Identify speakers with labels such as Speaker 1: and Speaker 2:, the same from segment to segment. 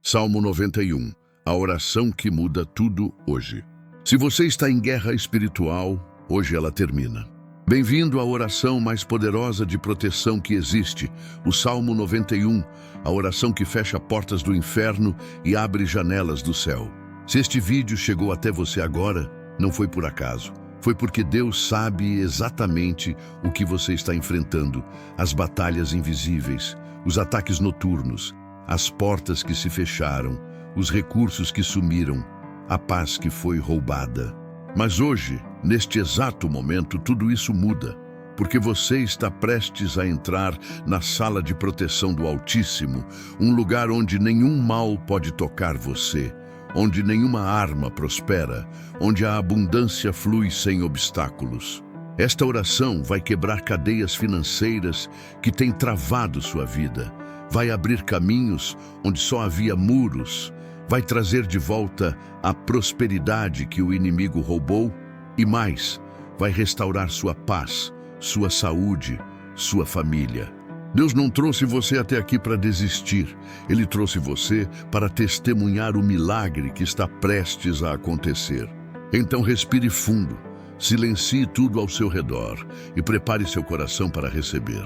Speaker 1: Salmo 91, a oração que muda tudo hoje. Se você está em guerra espiritual, hoje ela termina. Bem-vindo à oração mais poderosa de proteção que existe, o Salmo 91, a oração que fecha portas do inferno e abre janelas do céu. Se este vídeo chegou até você agora, não foi por acaso. Foi porque Deus sabe exatamente o que você está enfrentando, as batalhas invisíveis, os ataques noturnos, as portas que se fecharam, os recursos que sumiram, a paz que foi roubada. Mas hoje, neste exato momento, tudo isso muda, porque você está prestes a entrar na sala de proteção do Altíssimo, um lugar onde nenhum mal pode tocar você, onde nenhuma arma prospera, onde a abundância flui sem obstáculos. Esta oração vai quebrar cadeias financeiras que têm travado sua vida, vai abrir caminhos onde só havia muros, vai trazer de volta a prosperidade que o inimigo roubou e mais, vai restaurar sua paz, sua saúde, sua família. Deus não trouxe você até aqui para desistir. Ele trouxe você para testemunhar o milagre que está prestes a acontecer. Então respire fundo, silencie tudo ao seu redor e prepare seu coração para receber.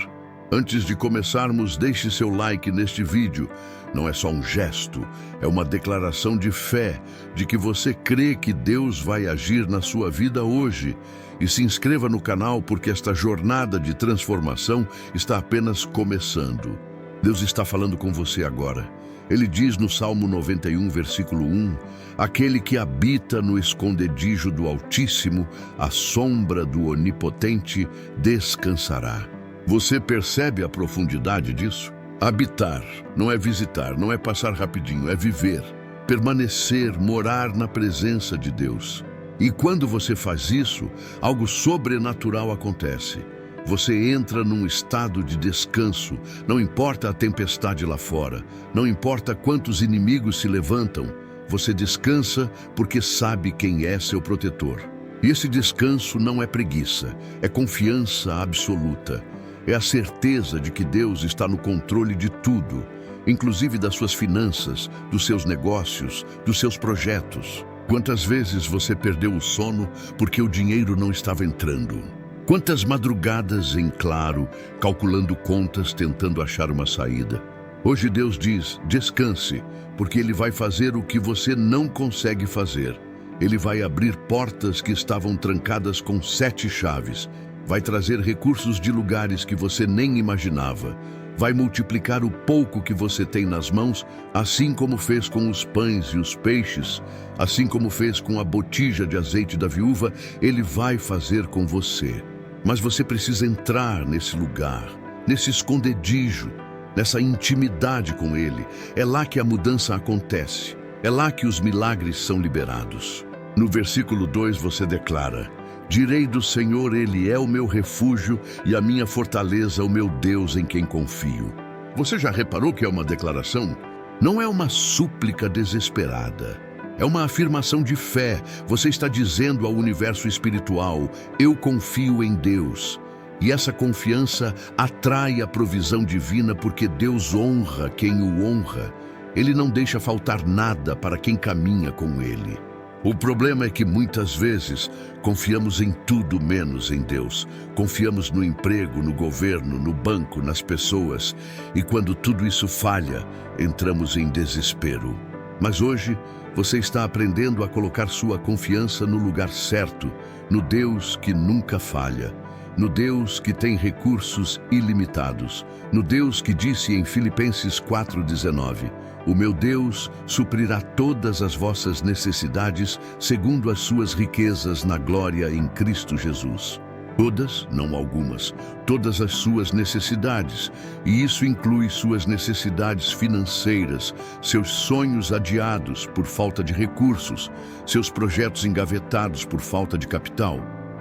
Speaker 1: Antes de começarmos, deixe seu like neste vídeo. Não é só um gesto, é uma declaração de fé, de que você crê que Deus vai agir na sua vida hoje. E se inscreva no canal porque esta jornada de transformação está apenas começando. Deus está falando com você agora. Ele diz no Salmo 91, versículo 1, aquele que habita no esconderijo do Altíssimo, à sombra do Onipotente, descansará. Você percebe a profundidade disso? Habitar não é visitar, não é passar rapidinho, é viver, permanecer, morar na presença de Deus. E quando você faz isso, algo sobrenatural acontece. Você entra num estado de descanso, não importa a tempestade lá fora, não importa quantos inimigos se levantam, você descansa porque sabe quem é seu protetor. E esse descanso não é preguiça, é confiança absoluta. É a certeza de que Deus está no controle de tudo, inclusive das suas finanças, dos seus negócios, dos seus projetos. Quantas vezes você perdeu o sono porque o dinheiro não estava entrando? Quantas madrugadas em claro, calculando contas, tentando achar uma saída? Hoje Deus diz, descanse, porque Ele vai fazer o que você não consegue fazer. Ele vai abrir portas que estavam trancadas com 7 chaves. Vai trazer recursos de lugares que você nem imaginava. Vai multiplicar o pouco que você tem nas mãos, assim como fez com os pães e os peixes, assim como fez com a botija de azeite da viúva, Ele vai fazer com você. Mas você precisa entrar nesse lugar, nesse esconderijo, nessa intimidade com Ele. É lá que a mudança acontece. É lá que os milagres são liberados. No versículo 2 você declara, direi do Senhor, Ele é o meu refúgio e a minha fortaleza, o meu Deus em quem confio. Você já reparou que é uma declaração? Não é uma súplica desesperada. É uma afirmação de fé. Você está dizendo ao universo espiritual, eu confio em Deus. E essa confiança atrai a provisão divina porque Deus honra quem o honra. Ele não deixa faltar nada para quem caminha com Ele. O problema é que muitas vezes confiamos em tudo menos em Deus. Confiamos no emprego, no governo, no banco, nas pessoas. E quando tudo isso falha, entramos em desespero. Mas hoje, você está aprendendo a colocar sua confiança no lugar certo, no Deus que nunca falha, no Deus que tem recursos ilimitados, no Deus que disse em Filipenses 4,19, o meu Deus suprirá todas as vossas necessidades segundo as suas riquezas na glória em Cristo Jesus. Todas, não algumas, todas as suas necessidades, e isso inclui suas necessidades financeiras, seus sonhos adiados por falta de recursos, seus projetos engavetados por falta de capital.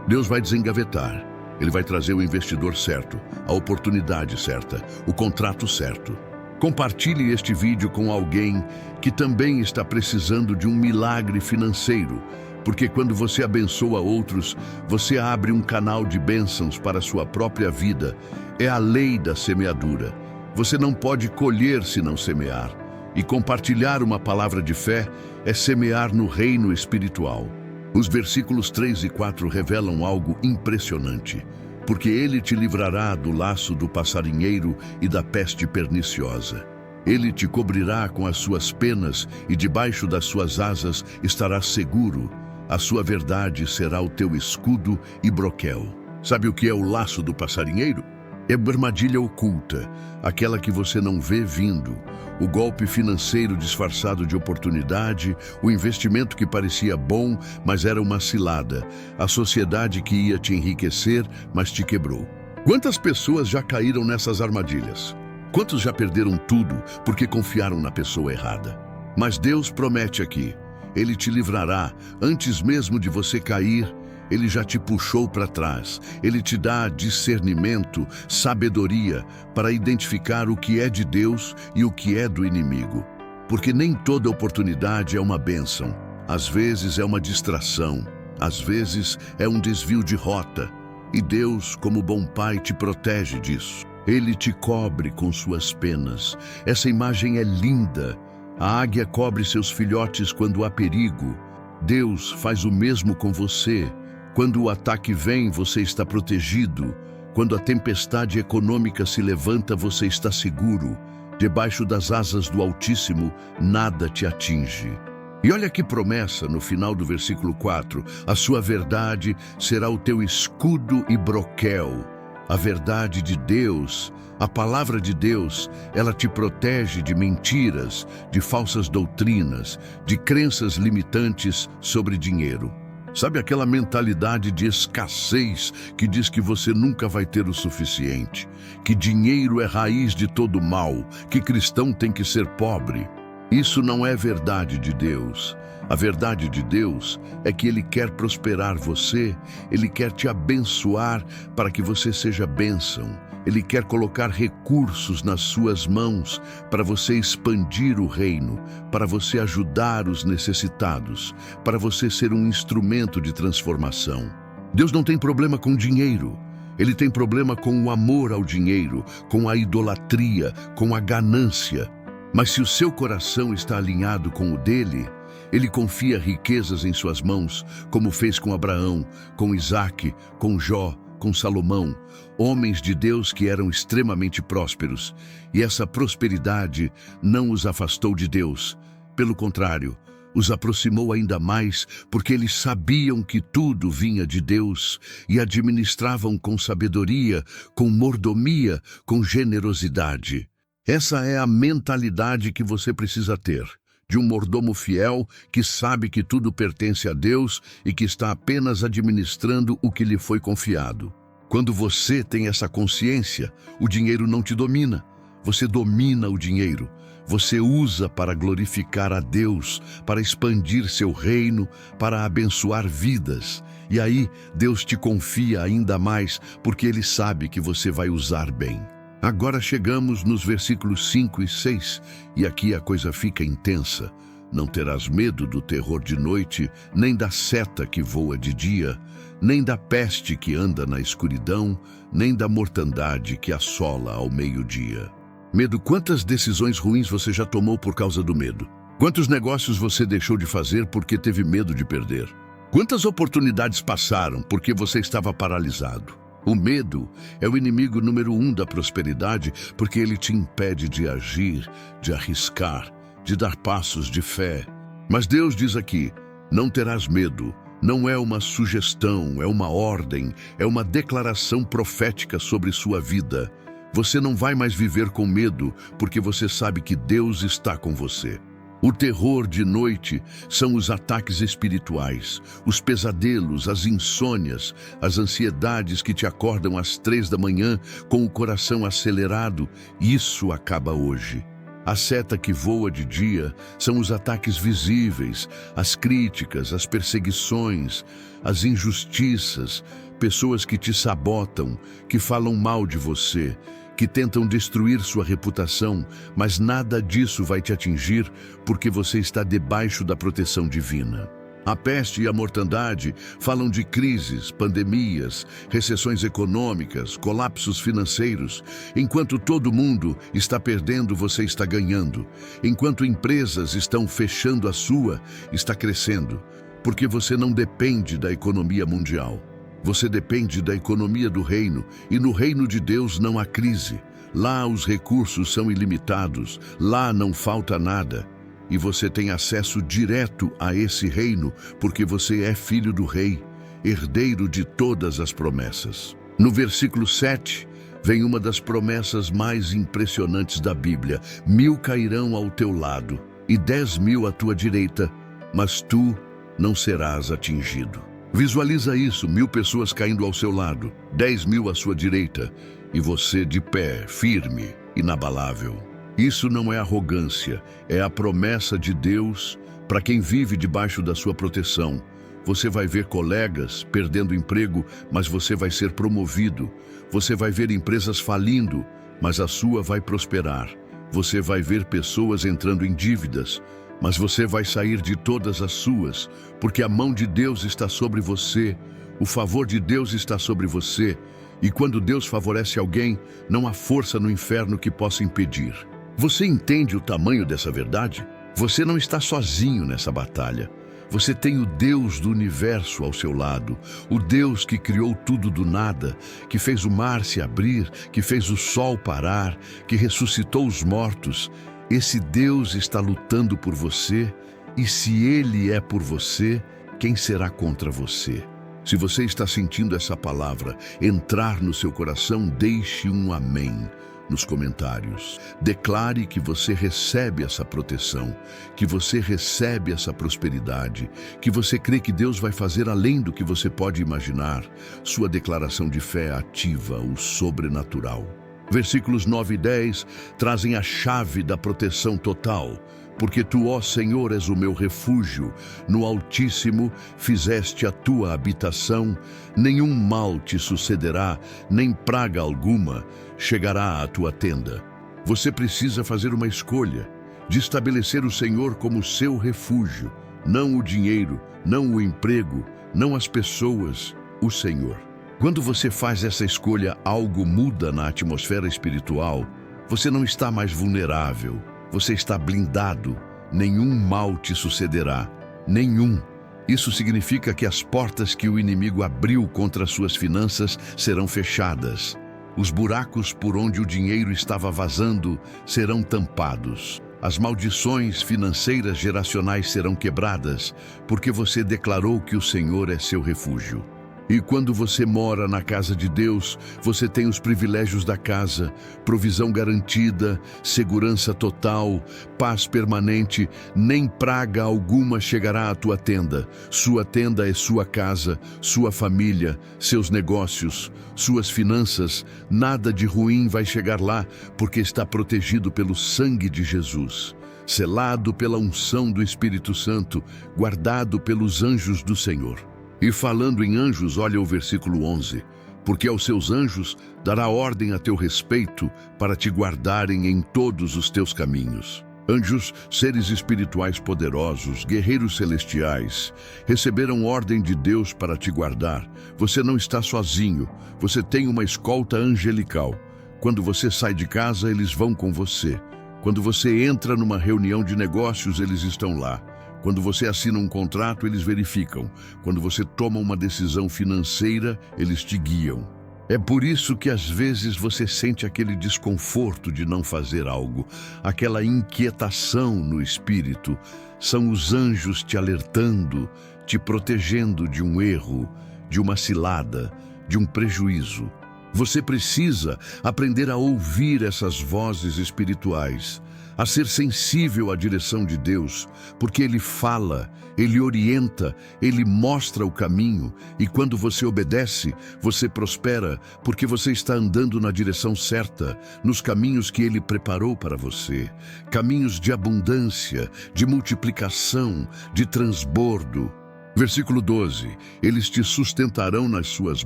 Speaker 1: Deus vai desengavetar. Ele vai trazer o investidor certo, a oportunidade certa, o contrato certo. Compartilhe este vídeo com alguém que também está precisando de um milagre financeiro, porque quando você abençoa outros, você abre um canal de bênçãos para a sua própria vida. É a lei da semeadura. Você não pode colher se não semear. E compartilhar uma palavra de fé é semear no reino espiritual. Os versículos 3 e 4 revelam algo impressionante. Porque ele te livrará do laço do passarinheiro e da peste perniciosa. Ele te cobrirá com as suas penas e debaixo das suas asas estarás seguro. A sua verdade será o teu escudo e broquel. Sabe o que é o laço do passarinheiro? É uma armadilha oculta, aquela que você não vê vindo. O golpe financeiro disfarçado de oportunidade, o investimento que parecia bom, mas era uma cilada. A sociedade que ia te enriquecer, mas te quebrou. Quantas pessoas já caíram nessas armadilhas? Quantos já perderam tudo porque confiaram na pessoa errada? Mas Deus promete aqui, Ele te livrará antes mesmo de você cair. Ele já te puxou para trás. Ele te dá discernimento, sabedoria para identificar o que é de Deus e o que é do inimigo. Porque nem toda oportunidade é uma bênção. Às vezes é uma distração. Às vezes é um desvio de rota. E Deus, como bom pai, te protege disso. Ele te cobre com suas penas. Essa imagem é linda. A águia cobre seus filhotes quando há perigo. Deus faz o mesmo com você. Quando o ataque vem, você está protegido. Quando a tempestade econômica se levanta, você está seguro. Debaixo das asas do Altíssimo, nada te atinge. E olha que promessa no final do versículo 4. A sua verdade será o teu escudo e broquel. A verdade de Deus, a palavra de Deus, ela te protege de mentiras, de falsas doutrinas, de crenças limitantes sobre dinheiro. Sabe aquela mentalidade de escassez que diz que você nunca vai ter o suficiente, que dinheiro é raiz de todo mal, que cristão tem que ser pobre? Isso não é verdade de Deus. A verdade de Deus é que Ele quer prosperar você, Ele quer te abençoar para que você seja bênção. Ele quer colocar recursos nas suas mãos para você expandir o reino, para você ajudar os necessitados, para você ser um instrumento de transformação. Deus não tem problema com dinheiro. Ele tem problema com o amor ao dinheiro, com a idolatria, com a ganância. Mas se o seu coração está alinhado com o dele, ele confia riquezas em suas mãos, como fez com Abraão, com Isaque, com Jó, com Salomão, homens de Deus que eram extremamente prósperos. E essa prosperidade não os afastou de Deus. Pelo contrário, os aproximou ainda mais, porque eles sabiam que tudo vinha de Deus e administravam com sabedoria, com mordomia, com generosidade. Essa é a mentalidade que você precisa ter, de um mordomo fiel que sabe que tudo pertence a Deus e que está apenas administrando o que lhe foi confiado. Quando você tem essa consciência, o dinheiro não te domina. Você domina o dinheiro. Você usa para glorificar a Deus, para expandir seu reino, para abençoar vidas. E aí, Deus te confia ainda mais, porque Ele sabe que você vai usar bem. Agora chegamos nos versículos 5 e 6, e aqui a coisa fica intensa. Não terás medo do terror de noite, nem da seta que voa de dia, nem da peste que anda na escuridão, nem da mortandade que assola ao meio-dia. Medo, quantas decisões ruins você já tomou por causa do medo? Quantos negócios você deixou de fazer porque teve medo de perder? Quantas oportunidades passaram porque você estava paralisado? O medo é o inimigo número 1 da prosperidade, porque ele te impede de agir, de arriscar, de dar passos de fé. Mas Deus diz aqui, não terás medo. Não é uma sugestão, é uma ordem, é uma declaração profética sobre sua vida. Você não vai mais viver com medo, porque você sabe que Deus está com você. O terror de noite são os ataques espirituais, os pesadelos, as insônias, as ansiedades que te acordam às 3 da manhã com o coração acelerado. Isso acaba hoje. A seta que voa de dia são os ataques visíveis, as críticas, as perseguições, as injustiças, pessoas que te sabotam, que falam mal de você, que tentam destruir sua reputação, mas nada disso vai te atingir porque você está debaixo da proteção divina. A peste e a mortandade falam de crises, pandemias, recessões econômicas, colapsos financeiros. Enquanto todo mundo está perdendo, você está ganhando. Enquanto empresas estão fechando, a sua está crescendo. Porque você não depende da economia mundial. Você depende da economia do reino, e no reino de Deus não há crise. Lá os recursos são ilimitados, lá não falta nada. E você tem acesso direto a esse reino, porque você é filho do rei, herdeiro de todas as promessas. No versículo 7, vem uma das promessas mais impressionantes da Bíblia. 1000 cairão ao teu lado e 10.000 à tua direita, mas tu não serás atingido. Visualiza isso, 1000 pessoas caindo ao seu lado, 10.000 à sua direita, e você de pé, firme, inabalável. Isso não é arrogância, é a promessa de Deus para quem vive debaixo da sua proteção. Você vai ver colegas perdendo emprego, mas você vai ser promovido. Você vai ver empresas falindo, mas a sua vai prosperar. Você vai ver pessoas entrando em dívidas, mas você vai sair de todas as suas, porque a mão de Deus está sobre você, o favor de Deus está sobre você, e quando Deus favorece alguém, não há força no inferno que possa impedir. Você entende o tamanho dessa verdade? Você não está sozinho nessa batalha. Você tem o Deus do universo ao seu lado, o Deus que criou tudo do nada, que fez o mar se abrir, que fez o sol parar, que ressuscitou os mortos. Esse Deus está lutando por você, e se Ele é por você, quem será contra você? Se você está sentindo essa palavra entrar no seu coração, deixe um amém nos comentários. Declare que você recebe essa proteção, que você recebe essa prosperidade, que você crê que Deus vai fazer além do que você pode imaginar. Sua declaração de fé ativa o sobrenatural. Versículos 9 e 10 trazem a chave da proteção total. Porque tu, ó Senhor, és o meu refúgio, no Altíssimo fizeste a tua habitação, nenhum mal te sucederá, nem praga alguma chegará à tua tenda. Você precisa fazer uma escolha de estabelecer o Senhor como seu refúgio, não o dinheiro, não o emprego, não as pessoas, o Senhor. Quando você faz essa escolha, algo muda na atmosfera espiritual. Você não está mais vulnerável. Você está blindado, nenhum mal te sucederá, nenhum. Isso significa que as portas que o inimigo abriu contra suas finanças serão fechadas. Os buracos por onde o dinheiro estava vazando serão tampados. As maldições financeiras geracionais serão quebradas, porque você declarou que o Senhor é seu refúgio. E quando você mora na casa de Deus, você tem os privilégios da casa, provisão garantida, segurança total, paz permanente, nem praga alguma chegará à tua tenda. Sua tenda é sua casa, sua família, seus negócios, suas finanças, nada de ruim vai chegar lá, porque está protegido pelo sangue de Jesus, selado pela unção do Espírito Santo, guardado pelos anjos do Senhor. E falando em anjos, olha o versículo 11. Porque aos seus anjos dará ordem a teu respeito para te guardarem em todos os teus caminhos. Anjos, seres espirituais poderosos, guerreiros celestiais, receberam ordem de Deus para te guardar. Você não está sozinho, você tem uma escolta angelical. Quando você sai de casa, eles vão com você. Quando você entra numa reunião de negócios, eles estão lá. Quando você assina um contrato, eles verificam. Quando você toma uma decisão financeira, eles te guiam. É por isso que às vezes você sente aquele desconforto de não fazer algo, aquela inquietação no espírito. São os anjos te alertando, te protegendo de um erro, de uma cilada, de um prejuízo. Você precisa aprender a ouvir essas vozes espirituais, a ser sensível à direção de Deus, porque Ele fala, Ele orienta, Ele mostra o caminho, e quando você obedece, você prospera, porque você está andando na direção certa, nos caminhos que Ele preparou para você, caminhos de abundância, de multiplicação, de transbordo. Versículo 12, eles te sustentarão nas suas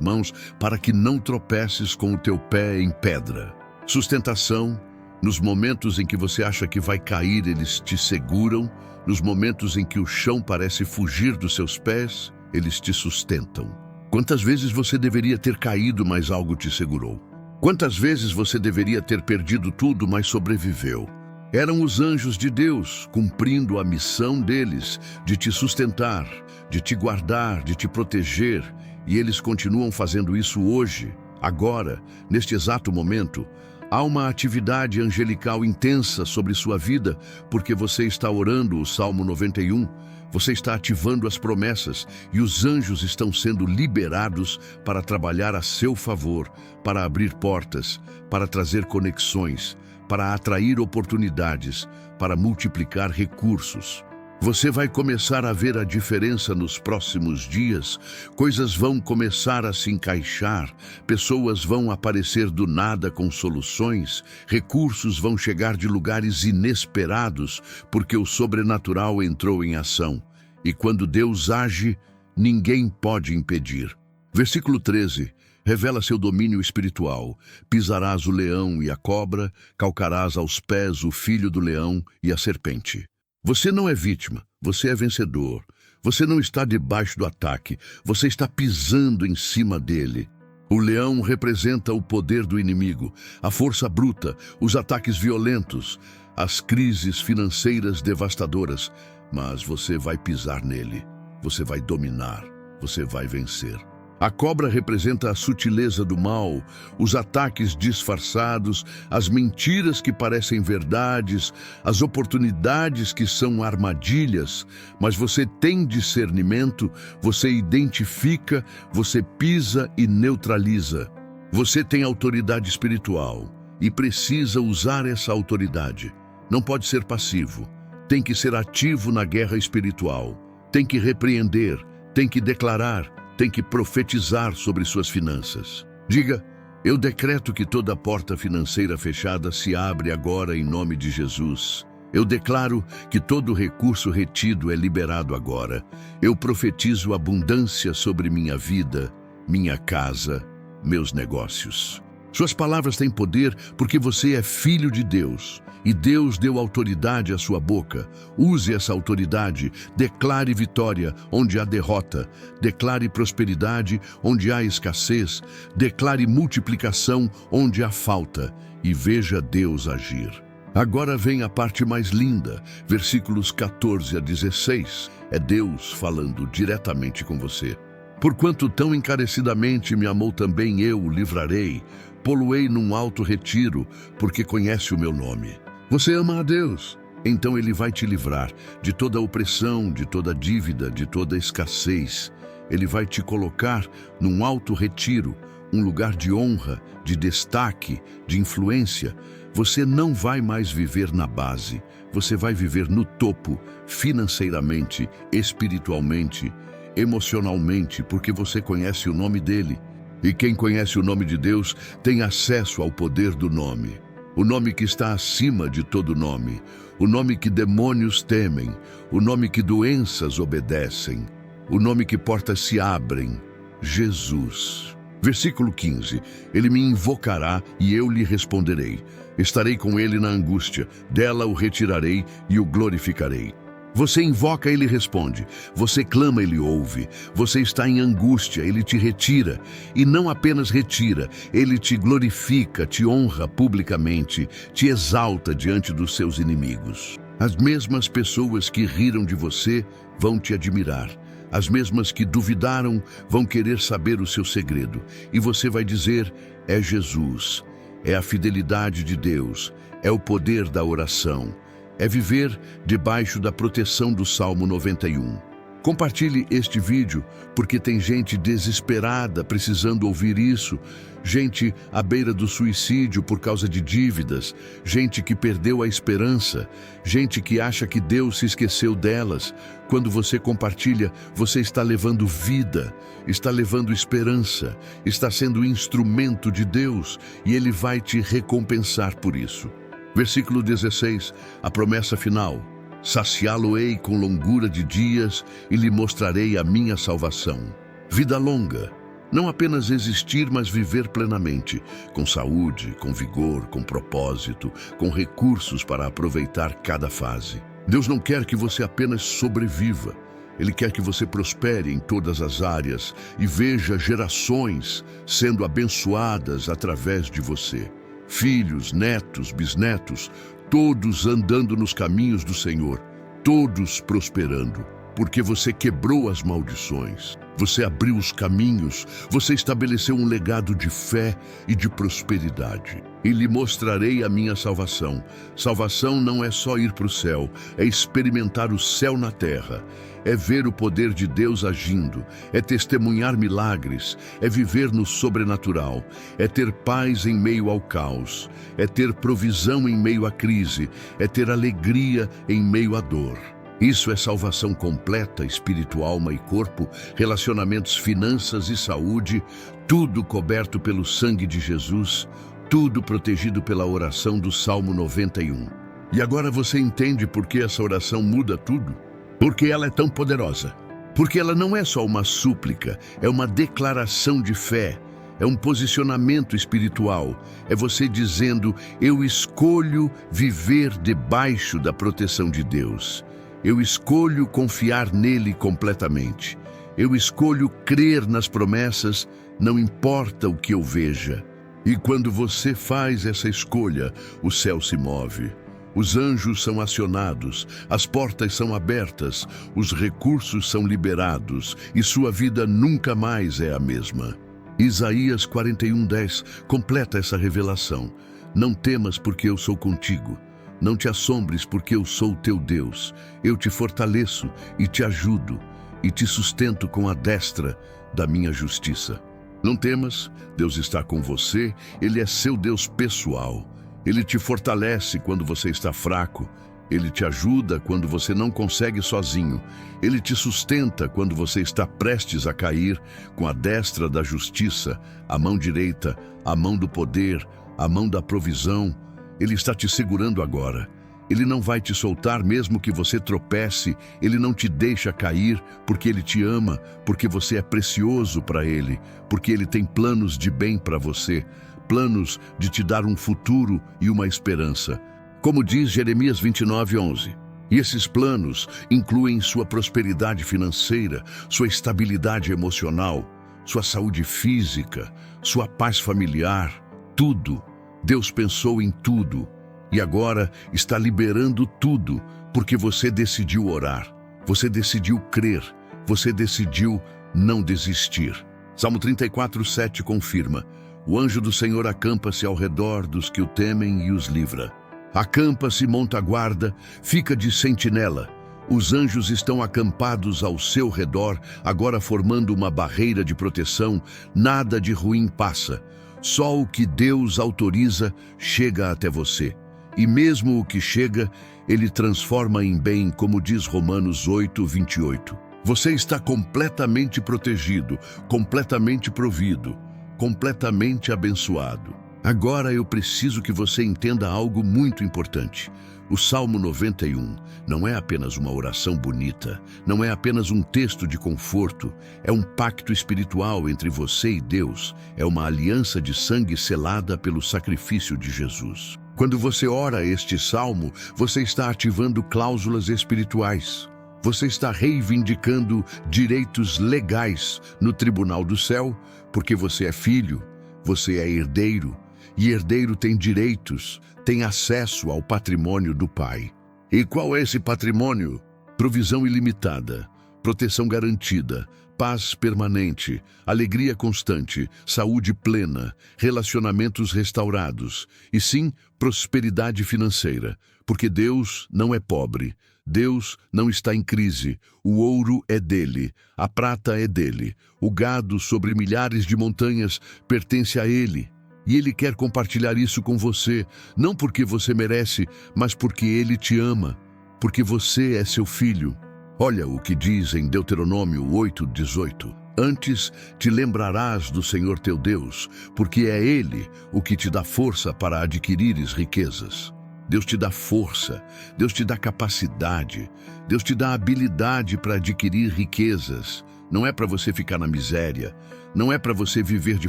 Speaker 1: mãos para que não tropeces com o teu pé em pedra. Sustentação, Nos momentos em que você acha que vai cair, eles te seguram. Nos momentos em que o chão parece fugir dos seus pés, eles te sustentam. Quantas vezes você deveria ter caído, mas algo te segurou? Quantas vezes você deveria ter perdido tudo, mas sobreviveu? Eram os anjos de Deus, cumprindo a missão deles, de te sustentar, de te guardar, de te proteger, e eles continuam fazendo isso hoje, agora, neste exato momento. Há uma atividade angelical intensa sobre sua vida, porque você está orando o Salmo 91, você está ativando as promessas e os anjos estão sendo liberados para trabalhar a seu favor, para abrir portas, para trazer conexões, para atrair oportunidades, para multiplicar recursos. Você vai começar a ver a diferença nos próximos dias, coisas vão começar a se encaixar, pessoas vão aparecer do nada com soluções, recursos vão chegar de lugares inesperados, porque o sobrenatural entrou em ação. E quando Deus age, ninguém pode impedir. Versículo 13. Revela seu domínio espiritual. Pisarás o leão e a cobra, calcarás aos pés o filho do leão e a serpente. Você não é vítima, você é vencedor. Você não está debaixo do ataque, você está pisando em cima dele. O leão representa o poder do inimigo, a força bruta, os ataques violentos, as crises financeiras devastadoras. Mas você vai pisar nele, você vai dominar, você vai vencer. A cobra representa a sutileza do mal, os ataques disfarçados, as mentiras que parecem verdades, as oportunidades que são armadilhas, mas você tem discernimento, você identifica, você pisa e neutraliza. Você tem autoridade espiritual e precisa usar essa autoridade. Não pode ser passivo, tem que ser ativo na guerra espiritual, tem que repreender, tem que declarar, tem que profetizar sobre suas finanças. Diga: eu decreto que toda porta financeira fechada se abre agora em nome de Jesus. Eu declaro que todo recurso retido é liberado agora. Eu profetizo abundância sobre minha vida, minha casa, meus negócios. Suas palavras têm poder porque você é filho de Deus. E Deus deu autoridade à sua boca. Use essa autoridade. Declare vitória onde há derrota. Declare prosperidade onde há escassez. Declare multiplicação onde há falta. E veja Deus agir. Agora vem a parte mais linda, versículos 14 a 16. É Deus falando diretamente com você. Porquanto tão encarecidamente me amou também eu o livrarei. Pô-lo-ei num alto retiro, porque conhece o meu nome. Você ama a Deus, então Ele vai te livrar de toda opressão, de toda dívida, de toda escassez. Ele vai te colocar num alto retiro, um lugar de honra, de destaque, de influência. Você não vai mais viver na base, você vai viver no topo, financeiramente, espiritualmente, emocionalmente, porque você conhece o nome dele. E quem conhece o nome de Deus tem acesso ao poder do nome. O nome que está acima de todo nome. O nome que demônios temem. O nome que doenças obedecem. O nome que portas se abrem. Jesus. Versículo 15. Ele me invocará e eu lhe responderei. Estarei com ele na angústia. Dela o retirarei e o glorificarei. Você invoca, ele responde. Você clama, ele ouve. Você está em angústia, ele te retira. E não apenas retira, ele te glorifica, te honra publicamente, te exalta diante dos seus inimigos. As mesmas pessoas que riram de você vão te admirar. As mesmas que duvidaram vão querer saber o seu segredo. E você vai dizer: é Jesus, é a fidelidade de Deus, é o poder da oração. É viver debaixo da proteção do Salmo 91. Compartilhe este vídeo, porque tem gente desesperada precisando ouvir isso, gente à beira do suicídio por causa de dívidas, gente que perdeu a esperança, gente que acha que Deus se esqueceu delas. Quando você compartilha, você está levando vida, está levando esperança, está sendo instrumento de Deus e Ele vai te recompensar por isso. Versículo 16, a promessa final. Saciá-lo-ei com longura de dias e lhe mostrarei a minha salvação. Vida longa. Não apenas existir, mas viver plenamente, com saúde, com vigor, com propósito, com recursos para aproveitar cada fase. Deus não quer que você apenas sobreviva. Ele quer que você prospere em todas as áreas e veja gerações sendo abençoadas através de você. Filhos, netos, bisnetos, todos andando nos caminhos do Senhor, todos prosperando, porque você quebrou as maldições, você abriu os caminhos, você estabeleceu um legado de fé e de prosperidade. E lhe mostrarei a minha salvação. Salvação não é só ir para o céu, é experimentar o céu na terra, é ver o poder de Deus agindo, é testemunhar milagres, é viver no sobrenatural, é ter paz em meio ao caos, é ter provisão em meio à crise, é ter alegria em meio à dor. Isso é salvação completa, espírito, alma e corpo, relacionamentos, finanças e saúde, tudo coberto pelo sangue de Jesus, tudo protegido pela oração do Salmo 91. E agora você entende por que essa oração muda tudo? Porque ela é tão poderosa. Porque ela não é só uma súplica, é uma declaração de fé, é um posicionamento espiritual. É você dizendo: eu escolho viver debaixo da proteção de Deus. Eu escolho confiar nele completamente. Eu escolho crer nas promessas, não importa o que eu veja. E quando você faz essa escolha, o céu se move. Os anjos são acionados, as portas são abertas, os recursos são liberados e sua vida nunca mais é a mesma. Isaías 41:10 completa essa revelação. Não temas, porque eu sou contigo. Não te assombres, porque eu sou o teu Deus. Eu te fortaleço e te ajudo e te sustento com a destra da minha justiça. Não temas, Deus está com você, Ele é seu Deus pessoal. Ele te fortalece quando você está fraco. Ele te ajuda quando você não consegue sozinho. Ele te sustenta quando você está prestes a cair, com a destra da justiça, a mão direita, a mão do poder, a mão da provisão. Ele está te segurando agora. Ele não vai te soltar mesmo que você tropece. Ele não te deixa cair porque Ele te ama, porque você é precioso para Ele, porque Ele tem planos de bem para você, planos de te dar um futuro e uma esperança. Como diz Jeremias 29:11. E esses planos incluem sua prosperidade financeira, sua estabilidade emocional, sua saúde física, sua paz familiar, tudo. Deus pensou em tudo e agora está liberando tudo porque você decidiu orar, você decidiu crer, você decidiu não desistir. Salmo 34:7 confirma: o anjo do Senhor acampa-se ao redor dos que o temem e os livra. Acampa-se, monta guarda, fica de sentinela. Os anjos estão acampados ao seu redor, agora formando uma barreira de proteção. Nada de ruim passa. Só o que Deus autoriza chega até você. E mesmo o que chega, Ele transforma em bem, como diz Romanos 8:28. Você está completamente protegido, completamente provido, completamente abençoado. Agora eu preciso que você entenda algo muito importante. O Salmo 91 não é apenas uma oração bonita, não é apenas um texto de conforto, é um pacto espiritual entre você e Deus, é uma aliança de sangue selada pelo sacrifício de Jesus. Quando você ora este salmo, você está ativando cláusulas espirituais. Você está reivindicando direitos legais no tribunal do céu, porque você é filho, você é herdeiro, e herdeiro tem direitos, tem acesso ao patrimônio do Pai. E qual é esse patrimônio? Provisão ilimitada, proteção garantida, paz permanente, alegria constante, saúde plena, relacionamentos restaurados e sim, prosperidade financeira, porque Deus não é pobre, Deus não está em crise, o ouro é dele, a prata é dele, o gado sobre milhares de montanhas pertence a ele. E Ele quer compartilhar isso com você, não porque você merece, mas porque Ele te ama, porque você é seu filho. Olha o que diz em Deuteronômio 8:18. Antes te lembrarás do Senhor teu Deus, porque é Ele o que te dá força para adquirires riquezas. Deus te dá força, Deus te dá capacidade, Deus te dá habilidade para adquirir riquezas. Não é para você ficar na miséria, não é para você viver de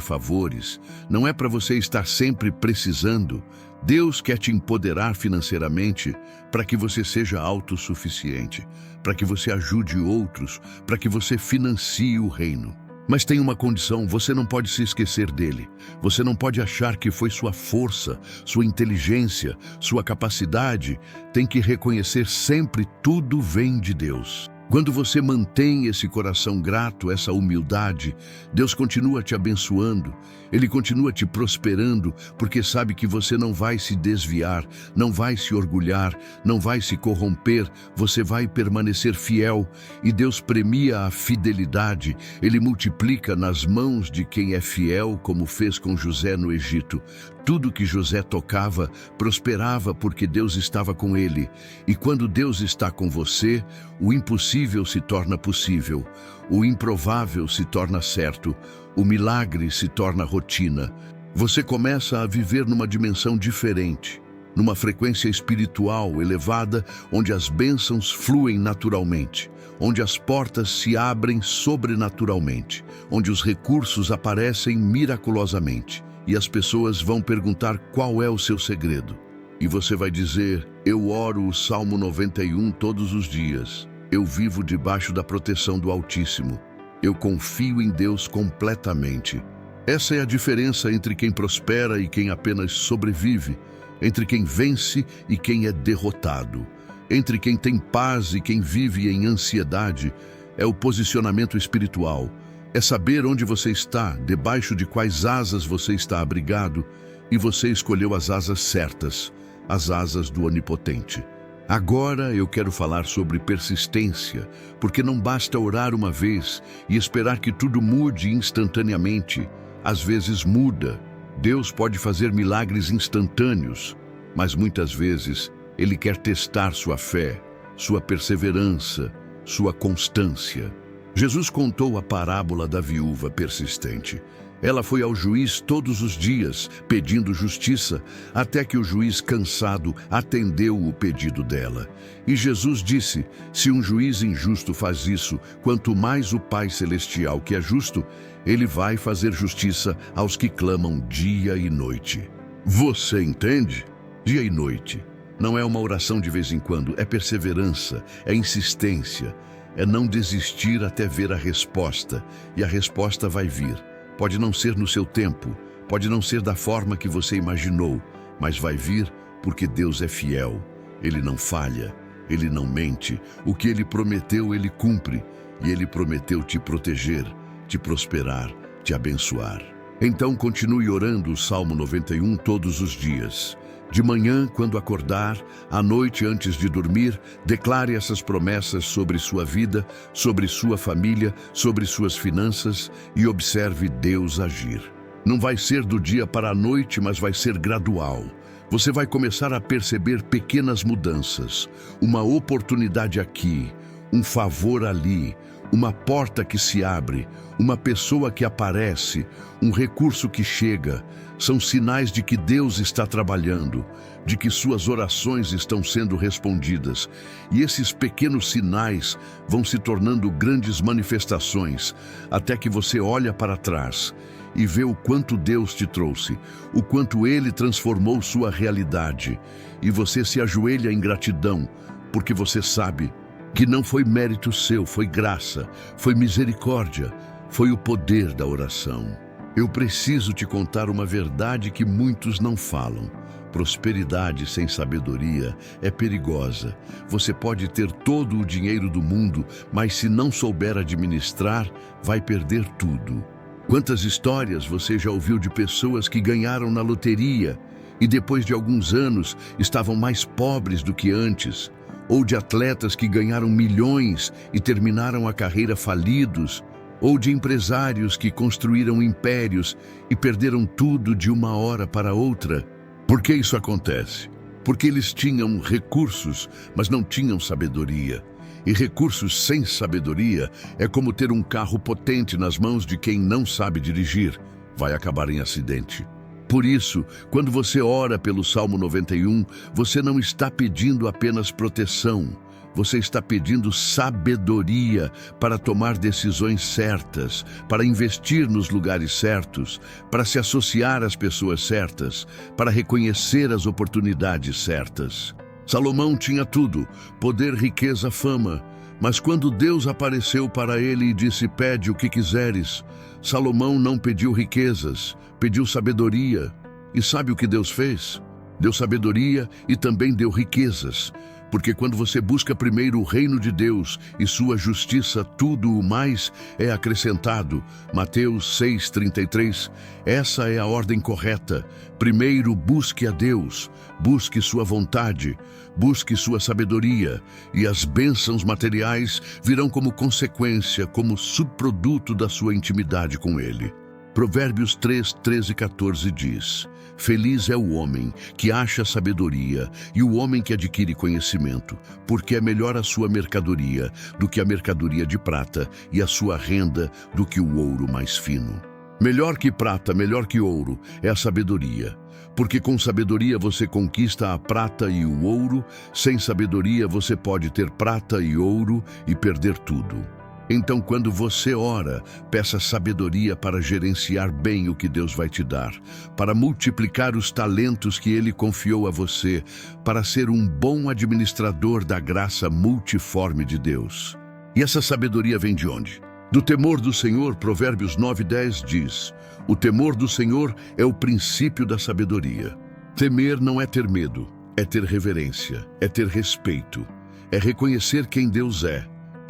Speaker 1: favores, não é para você estar sempre precisando. Deus quer te empoderar financeiramente para que você seja autossuficiente, para que você ajude outros, para que você financie o reino. Mas tem uma condição: você não pode se esquecer dele. Você não pode achar que foi sua força, sua inteligência, sua capacidade. Tem que reconhecer sempre: tudo vem de Deus. Quando você mantém esse coração grato, essa humildade, Deus continua te abençoando, Ele continua te prosperando, porque sabe que você não vai se desviar, não vai se orgulhar, não vai se corromper, você vai permanecer fiel, e Deus premia a fidelidade. Ele multiplica nas mãos de quem é fiel, como fez com José no Egito. Tudo que José tocava prosperava porque Deus estava com ele. E quando Deus está com você, o impossível se torna possível, o improvável se torna certo, o milagre se torna rotina. Você começa a viver numa dimensão diferente, numa frequência espiritual elevada, onde as bênçãos fluem naturalmente, onde as portas se abrem sobrenaturalmente, onde os recursos aparecem miraculosamente. E as pessoas vão perguntar qual é o seu segredo. E você vai dizer: eu oro o Salmo 91 todos os dias. Eu vivo debaixo da proteção do Altíssimo. Eu confio em Deus completamente. Essa é a diferença entre quem prospera e quem apenas sobrevive, entre quem vence e quem é derrotado, entre quem tem paz e quem vive em ansiedade. É o posicionamento espiritual. É saber onde você está, debaixo de quais asas você está abrigado, e você escolheu as asas certas, as asas do Onipotente. Agora eu quero falar sobre persistência, porque não basta orar uma vez e esperar que tudo mude instantaneamente. Às vezes muda. Deus pode fazer milagres instantâneos, mas muitas vezes Ele quer testar sua fé, sua perseverança, sua constância. Jesus contou a parábola da viúva persistente. Ela foi ao juiz todos os dias, pedindo justiça, até que o juiz, cansado, atendeu o pedido dela. E Jesus disse: se um juiz injusto faz isso, quanto mais o Pai Celestial, que é justo, Ele vai fazer justiça aos que clamam dia e noite. Você entende? Dia e noite. Não é uma oração de vez em quando, é perseverança, é insistência. É não desistir até ver a resposta, e a resposta vai vir. Pode não ser no seu tempo, pode não ser da forma que você imaginou, mas vai vir porque Deus é fiel. Ele não falha, Ele não mente. O que Ele prometeu, Ele cumpre, e Ele prometeu te proteger, te prosperar, te abençoar. Então continue orando o Salmo 91 todos os dias. De manhã, quando acordar, à noite antes de dormir, declare essas promessas sobre sua vida, sobre sua família, sobre suas finanças e observe Deus agir. Não vai ser do dia para a noite, mas vai ser gradual. Você vai começar a perceber pequenas mudanças, uma oportunidade aqui, um favor ali, uma porta que se abre, uma pessoa que aparece, um recurso que chega. São sinais de que Deus está trabalhando, de que suas orações estão sendo respondidas. E esses pequenos sinais vão se tornando grandes manifestações, até que você olha para trás e vê o quanto Deus te trouxe, o quanto Ele transformou sua realidade. E você se ajoelha em gratidão, porque você sabe que não foi mérito seu, foi graça, foi misericórdia, foi o poder da oração. Eu preciso te contar uma verdade que muitos não falam. Prosperidade sem sabedoria é perigosa. Você pode ter todo o dinheiro do mundo, mas se não souber administrar, vai perder tudo. Quantas histórias você já ouviu de pessoas que ganharam na loteria e depois de alguns anos estavam mais pobres do que antes? Ou de atletas que ganharam milhões e terminaram a carreira falidos? Ou de empresários que construíram impérios e perderam tudo de uma hora para outra? Por que isso acontece? Porque eles tinham recursos, mas não tinham sabedoria. E recursos sem sabedoria é como ter um carro potente nas mãos de quem não sabe dirigir. Vai acabar em acidente. Por isso, quando você ora pelo Salmo 91, você não está pedindo apenas proteção. Você está pedindo sabedoria para tomar decisões certas, para investir nos lugares certos, para se associar às pessoas certas, para reconhecer as oportunidades certas. Salomão tinha tudo: poder, riqueza, fama. Mas quando Deus apareceu para ele e disse: pede o que quiseres, Salomão não pediu riquezas, pediu sabedoria. E sabe o que Deus fez? Deu sabedoria e também deu riquezas. Porque quando você busca primeiro o reino de Deus e sua justiça, tudo o mais é acrescentado. Mateus 6,33. Essa é a ordem correta. Primeiro busque a Deus, busque sua vontade, busque sua sabedoria, e as bênçãos materiais virão como consequência, como subproduto da sua intimidade com Ele. Provérbios 3, 13 e 14 diz: feliz é o homem que acha sabedoria e o homem que adquire conhecimento, porque é melhor a sua mercadoria do que a mercadoria de prata e a sua renda do que o ouro mais fino. Melhor que prata, melhor que ouro é a sabedoria, porque com sabedoria você conquista a prata e o ouro. Sem sabedoria você pode ter prata e ouro e perder tudo. Então, quando você ora, peça sabedoria para gerenciar bem o que Deus vai te dar, para multiplicar os talentos que Ele confiou a você, para ser um bom administrador da graça multiforme de Deus. E essa sabedoria vem de onde? Do temor do Senhor. Provérbios 9:10 diz: o temor do Senhor é o princípio da sabedoria. Temer não é ter medo, é ter reverência, é ter respeito, é reconhecer quem Deus é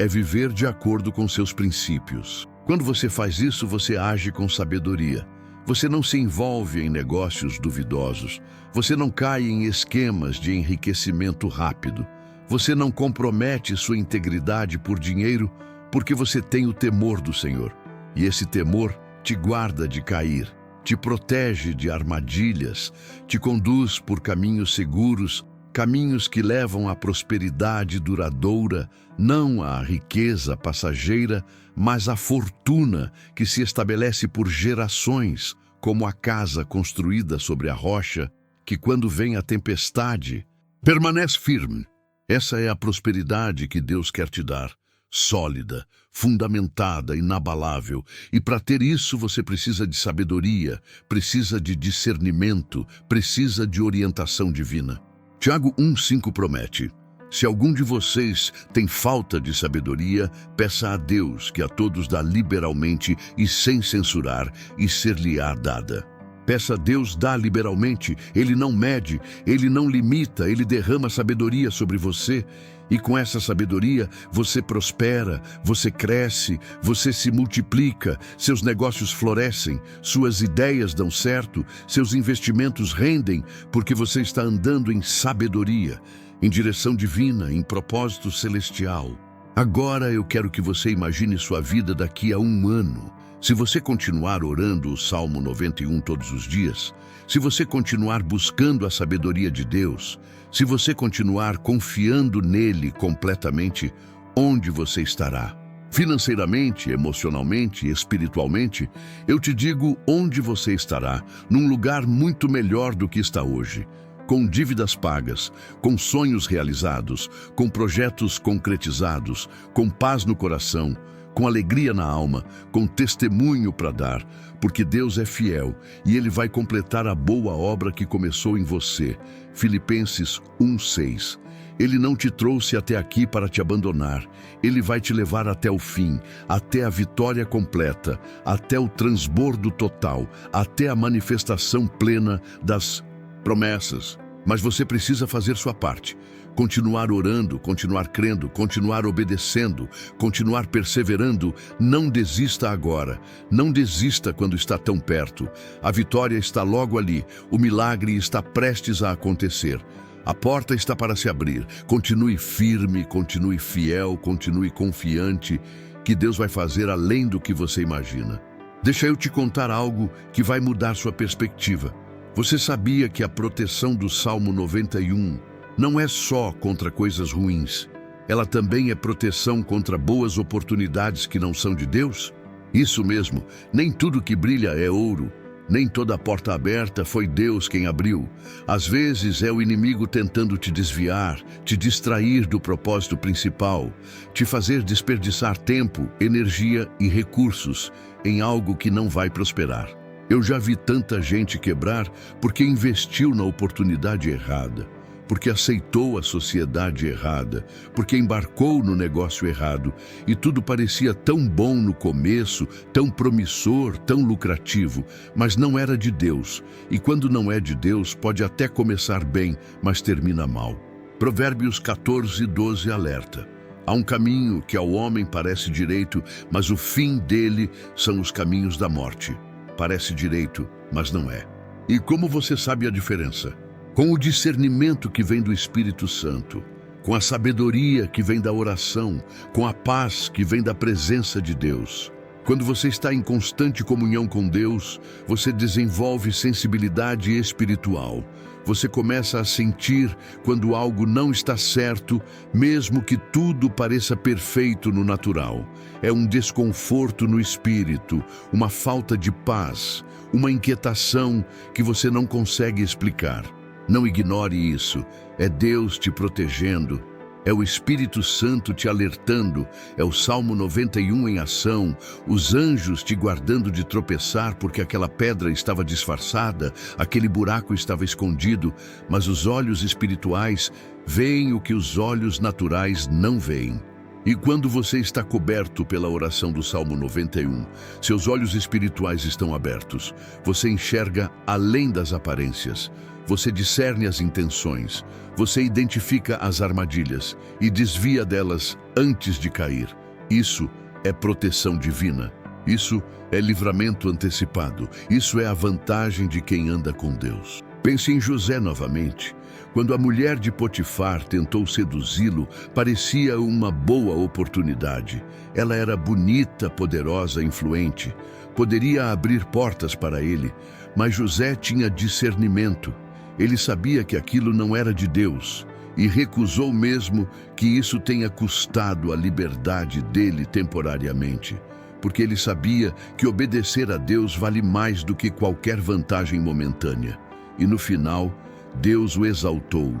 Speaker 1: viver de acordo com seus princípios. Quando você faz isso, você age com sabedoria. Você não se envolve em negócios duvidosos. Você não cai em esquemas de enriquecimento rápido. Você não compromete sua integridade por dinheiro, porque você tem o temor do Senhor. E esse temor te guarda de cair, te protege de armadilhas, te conduz por caminhos seguros, caminhos que levam à prosperidade duradoura, não à riqueza passageira, mas à fortuna que se estabelece por gerações, como a casa construída sobre a rocha, que quando vem a tempestade, permanece firme. Essa é a prosperidade que Deus quer te dar, sólida, fundamentada, inabalável. E para ter isso você precisa de sabedoria, precisa de discernimento, precisa de orientação divina. Tiago 1,5 promete: se algum de vocês tem falta de sabedoria, peça a Deus, que a todos dá liberalmente e sem censurar, e ser-lhe-á dada. Peça a Deus, dá liberalmente. Ele não mede, Ele não limita, Ele derrama sabedoria sobre você. E com essa sabedoria, você prospera, você cresce, você se multiplica, seus negócios florescem, suas ideias dão certo, seus investimentos rendem, porque você está andando em sabedoria, em direção divina, em propósito celestial. Agora eu quero que você imagine sua vida daqui a 1 ano. Se você continuar orando o Salmo 91 todos os dias, se você continuar buscando a sabedoria de Deus, se você continuar confiando nele completamente, onde você estará? Financeiramente, emocionalmente, espiritualmente, eu te digo onde você estará, num lugar muito melhor do que está hoje. Com dívidas pagas, com sonhos realizados, com projetos concretizados, com paz no coração, com alegria na alma, com testemunho para dar, porque Deus é fiel e Ele vai completar a boa obra que começou em você. Filipenses 1:6. Ele não te trouxe até aqui para te abandonar. Ele vai te levar até o fim, até a vitória completa, até o transbordo total, até a manifestação plena das promessas. Mas você precisa fazer sua parte. Continuar orando, continuar crendo, continuar obedecendo, continuar perseverando. Não desista agora. Não desista quando está tão perto. A vitória está logo ali. O milagre está prestes a acontecer. A porta está para se abrir. Continue firme, continue fiel, continue confiante, que Deus vai fazer além do que você imagina. Deixa eu te contar algo que vai mudar sua perspectiva. Você sabia que a proteção do Salmo 91 não é só contra coisas ruins? Ela também é proteção contra boas oportunidades que não são de Deus? Isso mesmo, nem tudo que brilha é ouro. Nem toda porta aberta foi Deus quem abriu. Às vezes é o inimigo tentando te desviar, te distrair do propósito principal, te fazer desperdiçar tempo, energia e recursos em algo que não vai prosperar. Eu já vi tanta gente quebrar porque investiu na oportunidade errada, porque aceitou a sociedade errada, porque embarcou no negócio errado, e tudo parecia tão bom no começo, tão promissor, tão lucrativo, mas não era de Deus. E quando não é de Deus, pode até começar bem, mas termina mal. Provérbios 14:12 alerta: há um caminho que ao homem parece direito, mas o fim dele são os caminhos da morte. Parece direito, mas não é. E como você sabe a diferença? Com o discernimento que vem do Espírito Santo, com a sabedoria que vem da oração, com a paz que vem da presença de Deus. Quando você está em constante comunhão com Deus, você desenvolve sensibilidade espiritual. Você começa a sentir quando algo não está certo, mesmo que tudo pareça perfeito no natural. É um desconforto no espírito, uma falta de paz, uma inquietação que você não consegue explicar. Não ignore isso. É Deus te protegendo. É o Espírito Santo te alertando. É o Salmo 91 em ação. Os anjos te guardando de tropeçar porque aquela pedra estava disfarçada, aquele buraco estava escondido, mas os olhos espirituais veem o que os olhos naturais não veem. E quando você está coberto pela oração do Salmo 91, seus olhos espirituais estão abertos. Você enxerga além das aparências. Você discerne as intenções. Você identifica as armadilhas e desvia delas antes de cair. Isso é proteção divina. Isso é livramento antecipado. Isso é a vantagem de quem anda com Deus. Pense em José novamente. Quando a mulher de Potifar tentou seduzi-lo, parecia uma boa oportunidade. Ela era bonita, poderosa, influente. Poderia abrir portas para ele, mas José tinha discernimento. Ele sabia que aquilo não era de Deus e recusou mesmo que isso tenha custado a liberdade dele temporariamente, porque ele sabia que obedecer a Deus vale mais do que qualquer vantagem momentânea. E no final, Deus o exaltou,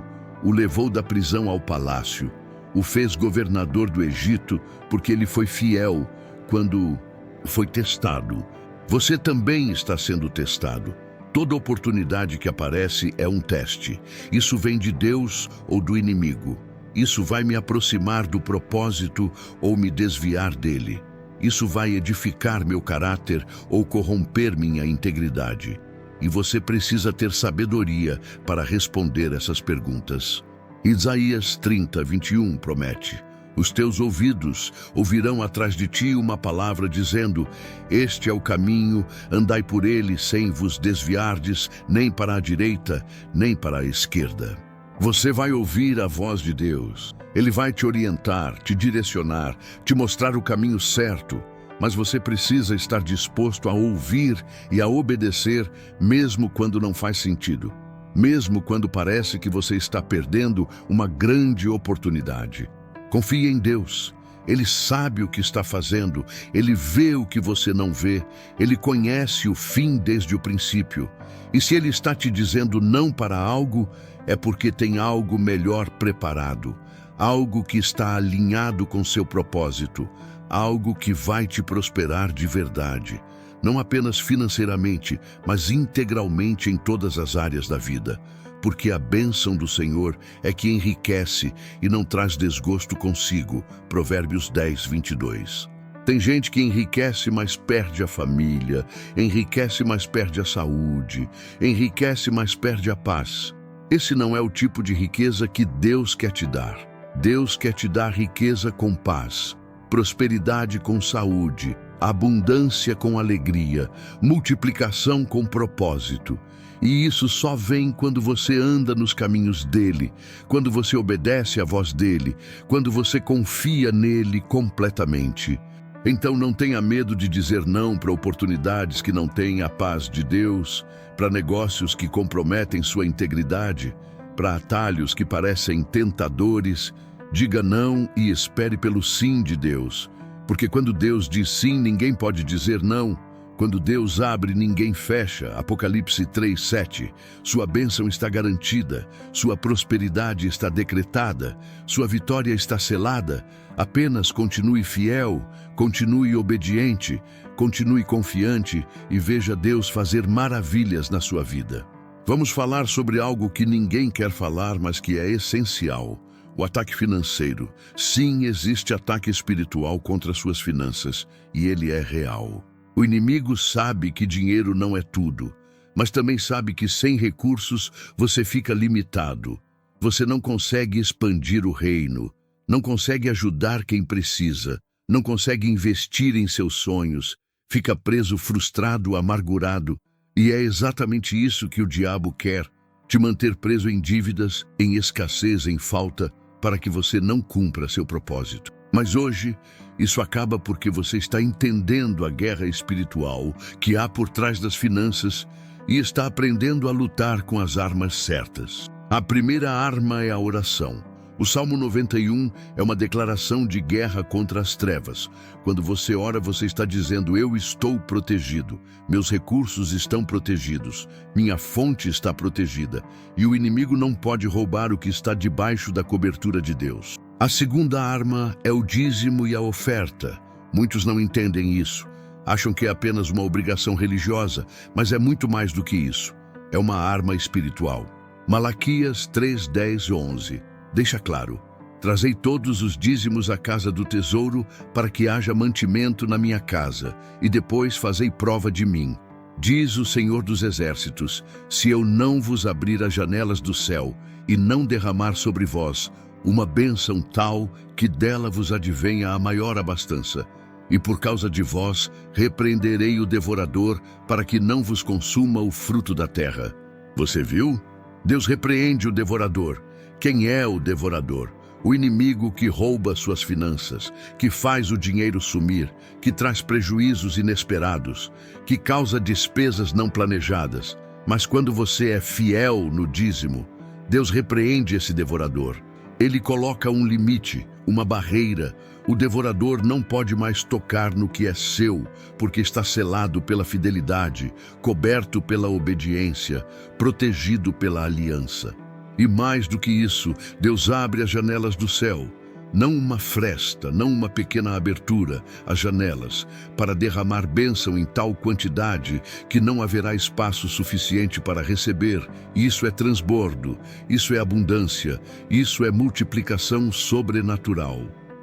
Speaker 1: o levou da prisão ao palácio, o fez governador do Egito, porque ele foi fiel quando foi testado. Você também está sendo testado. Toda oportunidade que aparece é um teste. Isso vem de Deus ou do inimigo. Isso vai me aproximar do propósito ou me desviar dele. Isso vai edificar meu caráter ou corromper minha integridade. E você precisa ter sabedoria para responder essas perguntas. Isaías 30:21 promete: os teus ouvidos ouvirão atrás de ti uma palavra dizendo: este é o caminho, andai por ele sem vos desviardes, nem para a direita, nem para a esquerda. Você vai ouvir a voz de Deus. Ele vai te orientar, te direcionar, te mostrar o caminho certo. Mas você precisa estar disposto a ouvir e a obedecer, mesmo quando não faz sentido. Mesmo quando parece que você está perdendo uma grande oportunidade. Confie em Deus. Ele sabe o que está fazendo. Ele vê o que você não vê. Ele conhece o fim desde o princípio. E se Ele está te dizendo não para algo, é porque tem algo melhor preparado. Algo que está alinhado com seu propósito. Algo que vai te prosperar de verdade. Não apenas financeiramente, mas integralmente em todas as áreas da vida. Porque a bênção do Senhor é que enriquece e não traz desgosto consigo. Provérbios 10:22. Tem gente que enriquece, mas perde a família, enriquece, mas perde a saúde, enriquece, mas perde a paz. Esse não é o tipo de riqueza que Deus quer te dar. Deus quer te dar riqueza com paz, prosperidade com saúde, abundância com alegria, multiplicação com propósito. E isso só vem quando você anda nos caminhos dele, quando você obedece à voz dele, quando você confia nele completamente. Então não tenha medo de dizer não para oportunidades que não têm a paz de Deus, para negócios que comprometem sua integridade, para atalhos que parecem tentadores. Diga não e espere pelo sim de Deus, porque quando Deus diz sim, ninguém pode dizer não. Quando Deus abre, ninguém fecha. Apocalipse 3:7. Sua bênção está garantida, sua prosperidade está decretada, sua vitória está selada. Apenas continue fiel, continue obediente, continue confiante e veja Deus fazer maravilhas na sua vida. Vamos falar sobre algo que ninguém quer falar, mas que é essencial. O ataque financeiro. Sim, existe ataque espiritual contra suas finanças, e ele é real. O inimigo sabe que dinheiro não é tudo, mas também sabe que sem recursos você fica limitado. Você não consegue expandir o reino, não consegue ajudar quem precisa, não consegue investir em seus sonhos, fica preso, frustrado, amargurado. E é exatamente isso que o diabo quer, te manter preso em dívidas, em escassez, em falta, para que você não cumpra seu propósito. Mas hoje, isso acaba porque você está entendendo a guerra espiritual que há por trás das finanças e está aprendendo a lutar com as armas certas. A primeira arma é a oração. O Salmo 91 é uma declaração de guerra contra as trevas. Quando você ora, você está dizendo: eu estou protegido, meus recursos estão protegidos, minha fonte está protegida, e o inimigo não pode roubar o que está debaixo da cobertura de Deus. A segunda arma é o dízimo e a oferta. Muitos não entendem isso. Acham que é apenas uma obrigação religiosa, mas é muito mais do que isso. É uma arma espiritual. Malaquias 3:10-11 deixa claro: trazei todos os dízimos à casa do tesouro, para que haja mantimento na minha casa, e depois fazei prova de mim. Diz o Senhor dos Exércitos: se eu não vos abrir as janelas do céu e não derramar sobre vós uma bênção tal que dela vos advenha a maior abastança, e por causa de vós repreenderei o devorador, para que não vos consuma o fruto da terra. Você viu? Deus repreende o devorador. Quem é o devorador? O inimigo que rouba suas finanças, que faz o dinheiro sumir, que traz prejuízos inesperados, que causa despesas não planejadas. Mas quando você é fiel no dízimo, Deus repreende esse devorador. Ele coloca um limite, uma barreira. O devorador não pode mais tocar no que é seu, porque está selado pela fidelidade, coberto pela obediência, protegido pela aliança. E mais do que isso, Deus abre as janelas do céu, não uma fresta, não uma pequena abertura, as janelas, para derramar bênção em tal quantidade que não haverá espaço suficiente para receber. Isso é transbordo, isso é abundância, isso é multiplicação sobrenatural.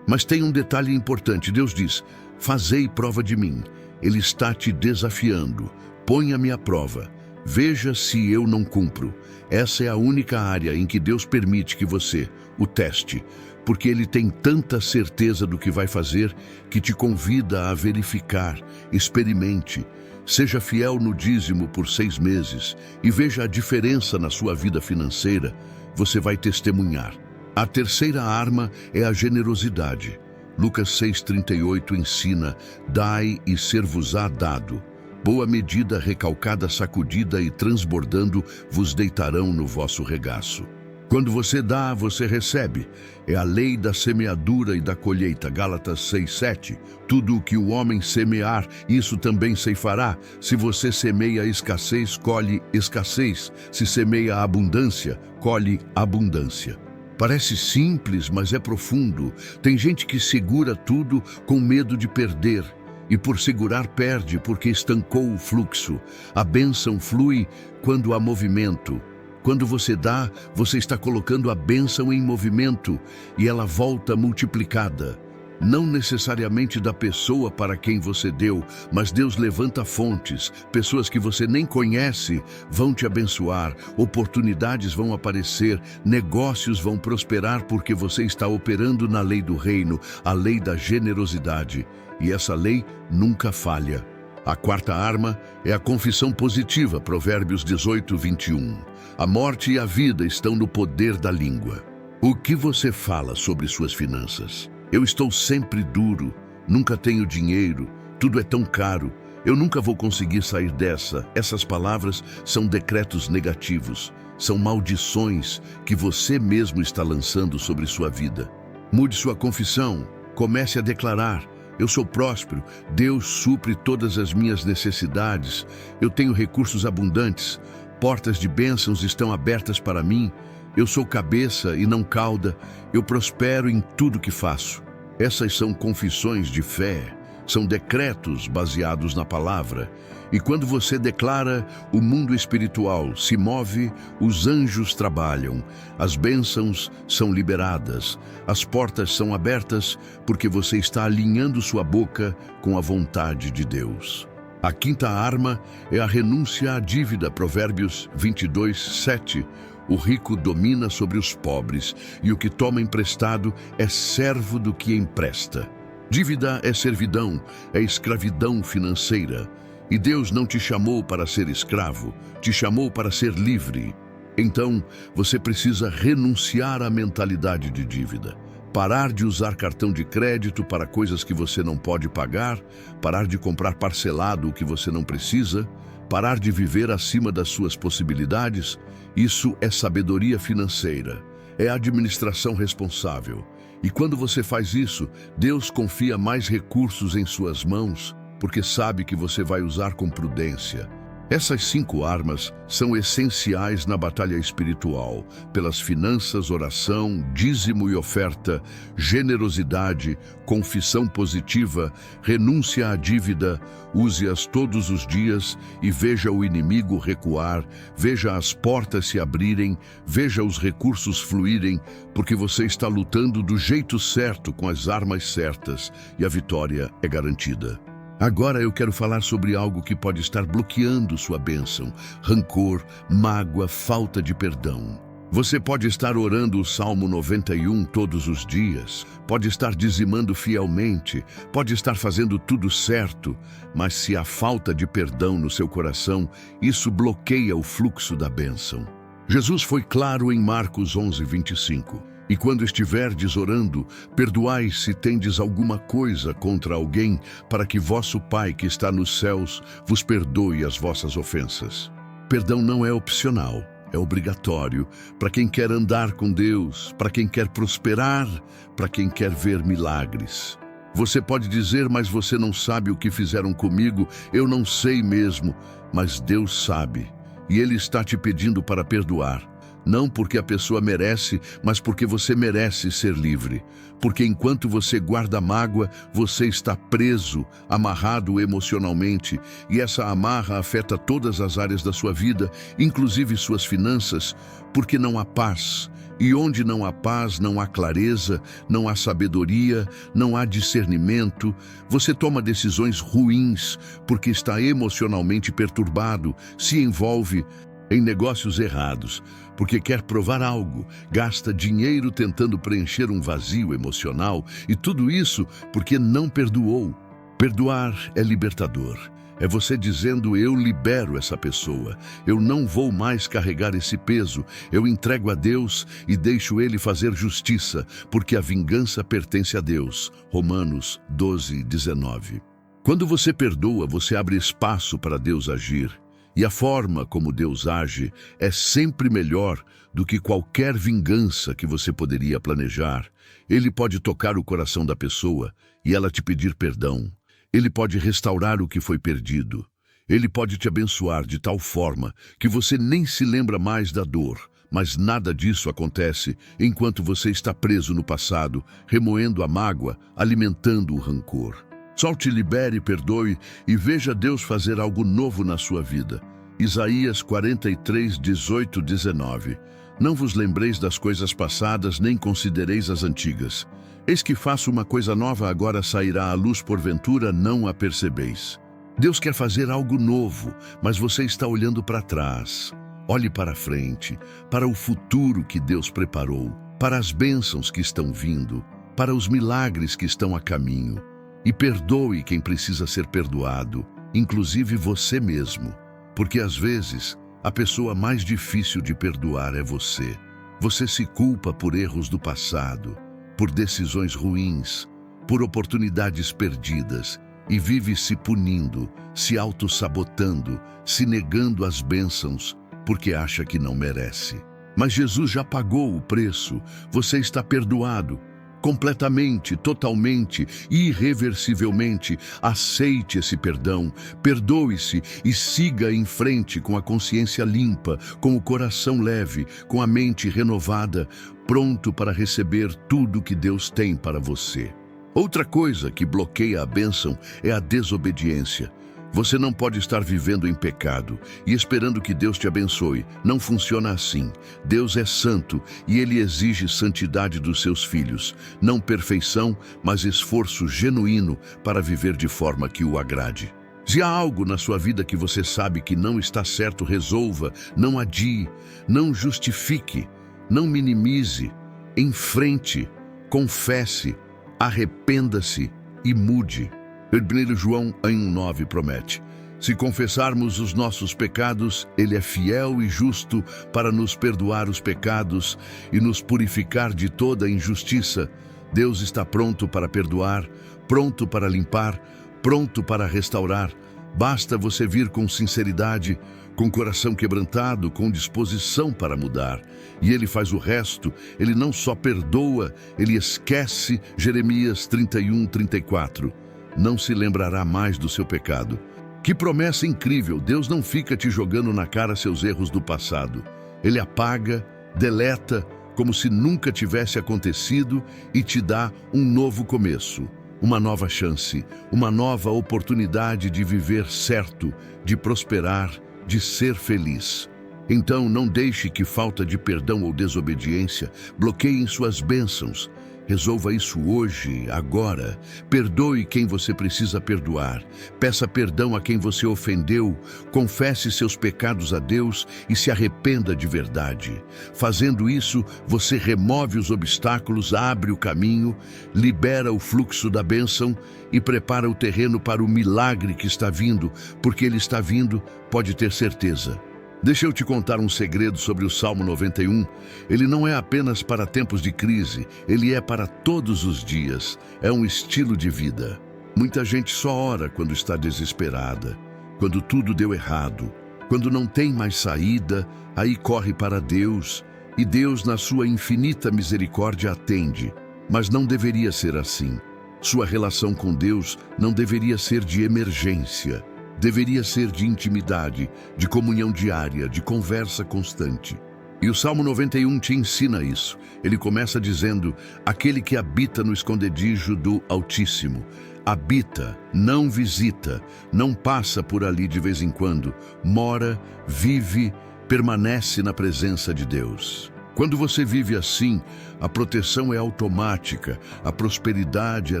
Speaker 1: Mas tem um detalhe importante. Deus diz: fazei prova de mim. Ele está te desafiando. Ponha-me à prova. Veja se eu não cumpro. Essa é a única área em que Deus permite que você o teste, porque Ele tem tanta certeza do que vai fazer que te convida a verificar, experimente. Seja fiel no dízimo por 6 meses e veja a diferença na sua vida financeira. Você vai testemunhar. A terceira arma é a generosidade. Lucas 6:38 ensina: dai e ser-vos-á dado. Boa medida, recalcada, sacudida e transbordando, vos deitarão no vosso regaço. Quando você dá, você recebe. É a lei da semeadura e da colheita. Gálatas 6:7. Tudo o que o homem semear, isso também ceifará. Se você semeia escassez, colhe escassez. Se semeia abundância, colhe abundância. Parece simples, mas é profundo. Tem gente que segura tudo com medo de perder. E por segurar perde, porque estancou o fluxo. A bênção flui quando há movimento. Quando você dá, você está colocando a bênção em movimento e ela volta multiplicada. Não necessariamente da pessoa para quem você deu, mas Deus levanta fontes. Pessoas que você nem conhece vão te abençoar, oportunidades vão aparecer, negócios vão prosperar porque você está operando na lei do reino, a lei da generosidade. E essa lei nunca falha. A quarta arma é a confissão positiva, Provérbios 18:21. A morte e a vida estão no poder da língua. O que você fala sobre suas finanças? Eu estou sempre duro, nunca tenho dinheiro, tudo é tão caro, eu nunca vou conseguir sair dessa. Essas palavras são decretos negativos, são maldições que você mesmo está lançando sobre sua vida. Mude sua confissão, comece a declarar: eu sou próspero, Deus supre todas as minhas necessidades, eu tenho recursos abundantes, portas de bênçãos estão abertas para mim, eu sou cabeça e não cauda, eu prospero em tudo que faço. Essas são confissões de fé, são decretos baseados na palavra. E quando você declara, o mundo espiritual se move, os anjos trabalham, as bênçãos são liberadas, as portas são abertas, porque você está alinhando sua boca com a vontade de Deus. A quinta arma é a renúncia à dívida, Provérbios 22:7. O rico domina sobre os pobres, e o que toma emprestado é servo do que empresta. Dívida é servidão, é escravidão financeira. E Deus não te chamou para ser escravo, te chamou para ser livre. Então, você precisa renunciar à mentalidade de dívida. Parar de usar cartão de crédito para coisas que você não pode pagar, parar de comprar parcelado o que você não precisa, parar de viver acima das suas possibilidades. Isso é sabedoria financeira, é administração responsável. E quando você faz isso, Deus confia mais recursos em suas mãos, porque sabe que você vai usar com prudência. Essas 5 armas são essenciais na batalha espiritual, pelas finanças, oração, dízimo e oferta, generosidade, confissão positiva, renúncia à dívida, use-as todos os dias e veja o inimigo recuar, veja as portas se abrirem, veja os recursos fluírem, porque você está lutando do jeito certo, com as armas certas, e a vitória é garantida. Agora eu quero falar sobre algo que pode estar bloqueando sua bênção: rancor, mágoa, falta de perdão. Você pode estar orando o Salmo 91 todos os dias, pode estar dizimando fielmente, pode estar fazendo tudo certo, mas se há falta de perdão no seu coração, isso bloqueia o fluxo da bênção. Jesus foi claro em Marcos 11:25. E quando estiverdes orando, perdoai se tendes alguma coisa contra alguém, para que vosso Pai que está nos céus vos perdoe as vossas ofensas. Perdão não é opcional, é obrigatório para quem quer andar com Deus, para quem quer prosperar, para quem quer ver milagres. Você pode dizer, mas você não sabe o que fizeram comigo, eu não sei mesmo, mas Deus sabe, e Ele está te pedindo para perdoar. Não porque a pessoa merece, mas porque você merece ser livre. Porque enquanto você guarda mágoa, você está preso, amarrado emocionalmente, e essa amarra afeta todas as áreas da sua vida, inclusive suas finanças, porque não há paz. E onde não há paz, não há clareza, não há sabedoria, não há discernimento. Você toma decisões ruins porque está emocionalmente perturbado, se envolve em negócios errados, porque quer provar algo, gasta dinheiro tentando preencher um vazio emocional, e tudo isso porque não perdoou. Perdoar é libertador. É você dizendo: eu libero essa pessoa, eu não vou mais carregar esse peso, eu entrego a Deus e deixo Ele fazer justiça, porque a vingança pertence a Deus. Romanos 12:19. Quando você perdoa, você abre espaço para Deus agir. E a forma como Deus age é sempre melhor do que qualquer vingança que você poderia planejar. Ele pode tocar o coração da pessoa e ela te pedir perdão. Ele pode restaurar o que foi perdido. Ele pode te abençoar de tal forma que você nem se lembra mais da dor. Mas nada disso acontece enquanto você está preso no passado, remoendo a mágoa, alimentando o rancor. Solte, libere, perdoe e veja Deus fazer algo novo na sua vida. Isaías 43:18-19. Não vos lembreis das coisas passadas, nem considereis as antigas. Eis que faço uma coisa nova, agora sairá à luz, porventura não a percebeis. Deus quer fazer algo novo, mas você está olhando para trás. Olhe para frente, para o futuro que Deus preparou, para as bênçãos que estão vindo, para os milagres que estão a caminho. E perdoe quem precisa ser perdoado, inclusive você mesmo. Porque às vezes, a pessoa mais difícil de perdoar é você. Você se culpa por erros do passado, por decisões ruins, por oportunidades perdidas, e vive se punindo, se auto-sabotando, se negando as bênçãos, porque acha que não merece. Mas Jesus já pagou o preço, você está perdoado. completamente, totalmente, irreversivelmente. Aceite esse perdão, perdoe-se e siga em frente com a consciência limpa, com o coração leve, com a mente renovada, pronto para receber tudo que Deus tem para você. Outra coisa que bloqueia a bênção é a desobediência. Você não pode estar vivendo em pecado e esperando que Deus te abençoe. Não funciona assim. Deus é santo e Ele exige santidade dos seus filhos. Não perfeição, mas esforço genuíno para viver de forma que o agrade. Se há algo na sua vida que você sabe que não está certo, resolva, não adie, não justifique, não minimize, enfrente, confesse, arrependa-se e mude. 1 João 1,9 promete: se confessarmos os nossos pecados, Ele é fiel e justo para nos perdoar os pecados e nos purificar de toda injustiça. Deus está pronto para perdoar, pronto para limpar, pronto para restaurar. Basta você vir com sinceridade, com coração quebrantado, com disposição para mudar. E Ele faz o resto. Ele não só perdoa, Ele esquece. Jeremias 31:34. Não se lembrará mais do seu pecado. Que promessa incrível! Deus não fica te jogando na cara seus erros do passado. Ele apaga, deleta, como se nunca tivesse acontecido e te dá um novo começo, uma nova chance, uma nova oportunidade de viver certo, de prosperar, de ser feliz. Então não deixe que falta de perdão ou desobediência bloqueiem suas bênçãos. Resolva isso hoje, agora. Perdoe quem você precisa perdoar. Peça perdão a quem você ofendeu. Confesse seus pecados a Deus e se arrependa de verdade. Fazendo isso, você remove os obstáculos, abre o caminho, libera o fluxo da bênção e prepara o terreno para o milagre que está vindo, porque ele está vindo, pode ter certeza. Deixa eu te contar um segredo sobre o Salmo 91. Ele não é apenas para tempos de crise, ele é para todos os dias. É um estilo de vida. Muita gente só ora quando está desesperada, quando tudo deu errado, quando não tem mais saída, aí corre para Deus, e Deus, na sua infinita misericórdia, atende. Mas não deveria ser assim. Sua relação com Deus não deveria ser de emergência. Deveria ser de intimidade, de comunhão diária, de conversa constante. E o Salmo 91 te ensina isso. Ele começa dizendo: aquele que habita no esconderijo do Altíssimo. Habita, não visita, não passa por ali de vez em quando. Mora, vive, permanece na presença de Deus. Quando você vive assim, a proteção é automática, a prosperidade é